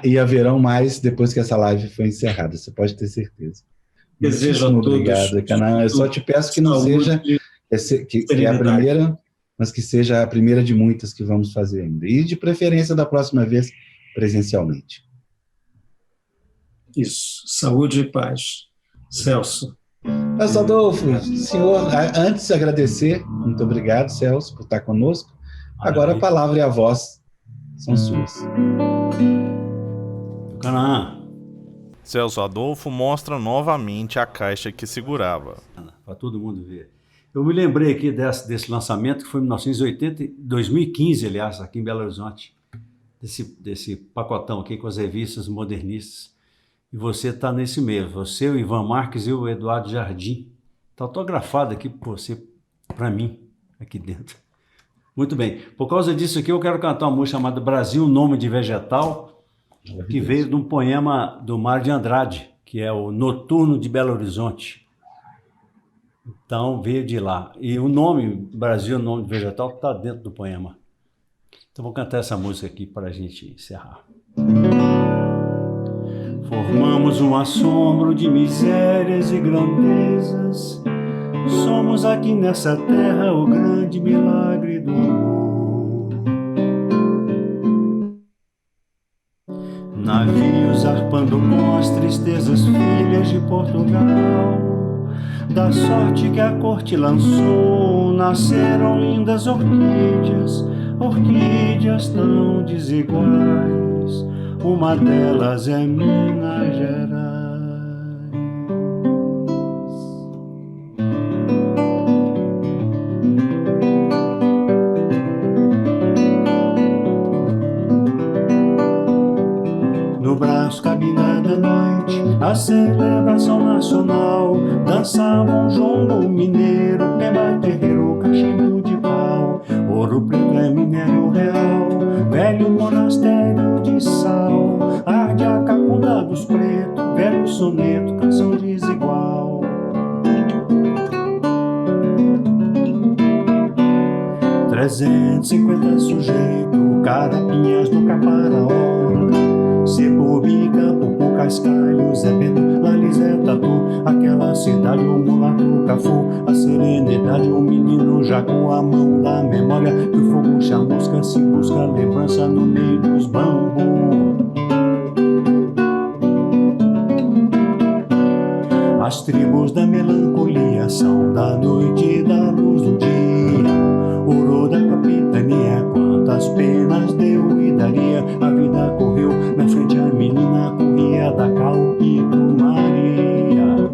E haverão mais depois que essa live for encerrada, você pode ter certeza. Desejo a todos. Obrigado, Canaã. Eu só te peço que não seja que é a primeira, mas que seja a primeira de muitas que vamos fazer ainda. E de preferência da próxima vez presencialmente. Isso. Saúde e paz. Celso. Celso Adolfo, senhor, antes de agradecer, muito obrigado, Celso, por estar conosco. Agora a palavra e a voz são suas. Canaã. Celso Adolfo mostra novamente a caixa que segurava. Para todo mundo ver. Eu me lembrei aqui desse lançamento, que foi em 1980, 2015, aliás, aqui em Belo Horizonte, desse pacotão aqui com as revistas modernistas. E você está nesse meio, você, o Ivan Marques e o Eduardo Jardim. Está autografado aqui por você, para mim, aqui dentro. Muito bem. Por causa disso aqui, eu quero cantar uma música chamada Brasil, Nome de Vegetal, que veio de um poema do Mário de Andrade, que é o Noturno de Belo Horizonte. Então, veio de lá. E o nome, Brasil, Nome de Vegetal, está dentro do poema. Então, vou cantar essa música aqui para a gente encerrar. Formamos um assombro de misérias e grandezas. Somos aqui nessa terra o grande milagre do amor. Navios arpando com as tristezas filhas de Portugal. Da sorte que a corte lançou, nasceram lindas orquídeas, orquídeas tão desiguais. Uma delas é Minas Gerais. No braço, cabina da noite, a celebração nacional. Dançavam jongo mineiro, pemba, terreiro, cachimbo de pau. Ouro preto é minério real, velho monastério de sal. Arde a capunda dos pretos, velho soneto, canção desigual. Trezentos e 50 sujeitos, carapinhas do Caparaó. Cebobica, Pupu, Cascalho, Zé Pedro, Lalizé, Tatu. Aquela cidade, o mulato, Cafu. A serenidade, o menino já com a mão da memória. Que o fogo chamusca, se busca lembrança no meio dos bambus. As tribos da melancolia são da noite e da luz do dia. Ouro da capitania, quantas penas deu e daria. A vida correu, na frente a menina corria da Calpito Maria.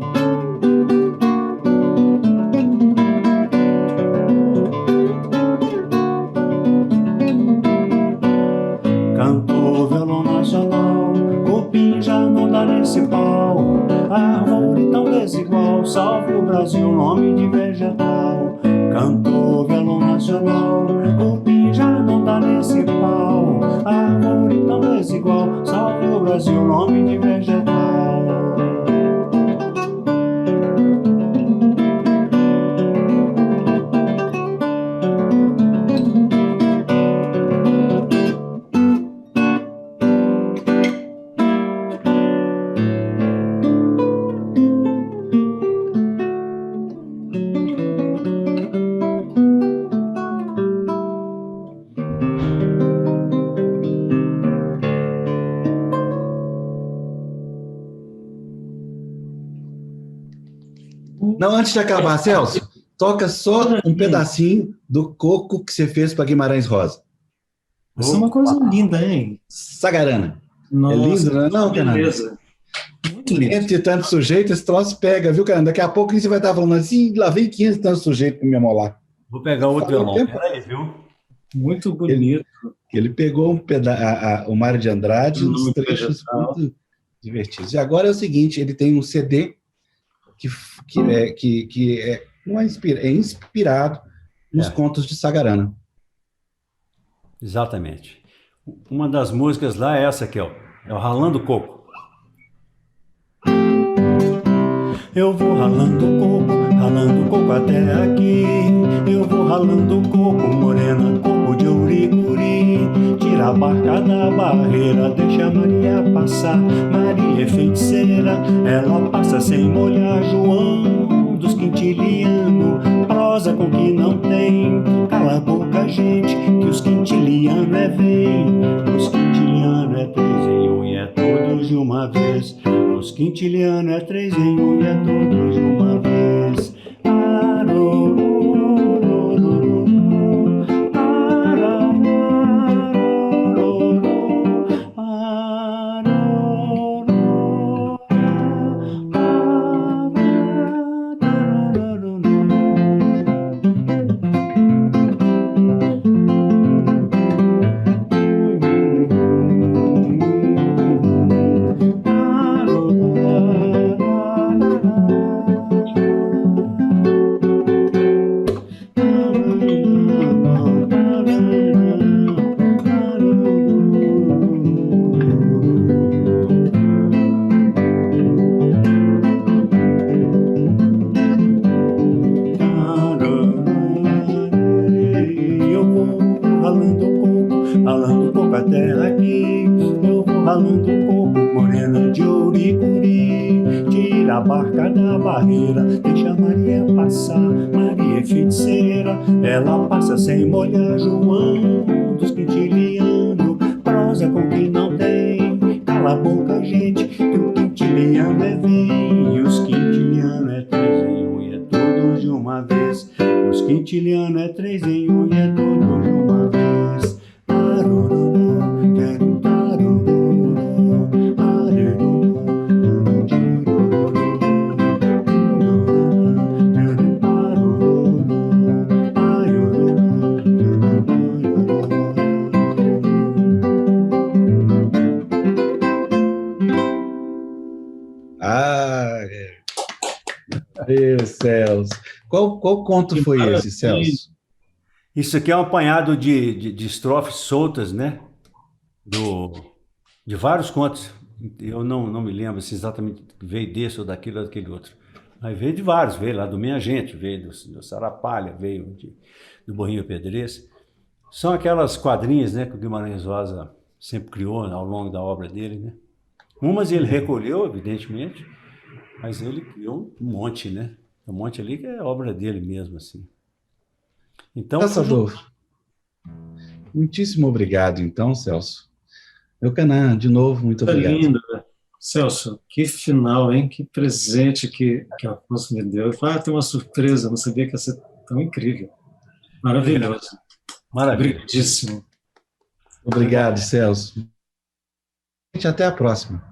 desigual, salve o Brasil, nome de vegetal. Cantor, violão nacional, cupim já não dá nesse pau. Árvore tão desigual, salve o Brasil, nome de vegetal. Não, antes de acabar, Celso, toca só um pedacinho do coco que você fez para Guimarães Rosa. Isso é uma coisa linda, hein? Sagarana. Nossa, É lindo, não é, não, Fernando? beleza. Muito lindo. Entre tanto sujeito, esse troço pega, viu, cara? Daqui a pouco você vai estar falando assim, lá vem 15 tantos sujeitos para me amolar. Vou pegar outro Falou violão. tempo. Peraí, viu? Muito bonito. Ele pegou o Mário de Andrade, No uns trechos vegetal. muito divertidos. E agora é o seguinte, ele tem um CD não é inspirado nos contos de Sagarana. Exatamente. Uma das músicas lá é essa aqui, ó. É o Ralando Coco. Eu vou ralando coco até aqui. Eu vou ralando coco, morena, coco de ouricuri. Tira a barca da barreira, deixa a Maria passar. Maria é feiticeira, ela passa sem molhar. João dos quintiliano, prosa com que não tem. Cala a boca, gente, que os quintiliano é vem. Os quintiliano é 3 em 1 e é todos de uma vez. Os quintiliano é 3 em 1 e é todos de uma vez. Ralando coco até aqui, eu vou ralando coco, morena de ouricuri. Tira a barca da barreira, deixa a Maria passar. Maria é feiticeira, ela passa sem molhar. João dos quintiliano, prosa com que não tem. Cala a boca, gente, que o quintiliano é vem. E os quintiliano é 3 em 1 e é todos de uma vez. Os quintiliano é 3 em 1 e é todos de uma vez. Ah, meu Celso. Qual conto foi esse, Celso? Isso aqui é um apanhado de estrofes soltas, né? De vários contos. Eu não me lembro se exatamente veio desse ou daquele ou daquele outro. Mas veio de vários, veio lá do Minha Gente, veio do Sarapalha, veio do Borrinho Pedrez. São aquelas quadrinhas, né, que o Guimarães Rosa sempre criou ao longo da obra dele, né? Umas ele recolheu, evidentemente, mas ele criou um monte, né? Um monte ali que é obra dele mesmo, assim. Então, Caçador, muitíssimo obrigado, então, Celso. Meu Canã, de novo, muito Tá obrigado. lindo, né? Celso, que final, hein? Que presente que Afonso me deu. Eu falei, tem uma surpresa, não sabia que ia ser tão incrível. Maravilhoso. maravilha. Obrigadíssimo. Obrigado, Celso. Gente, até a próxima.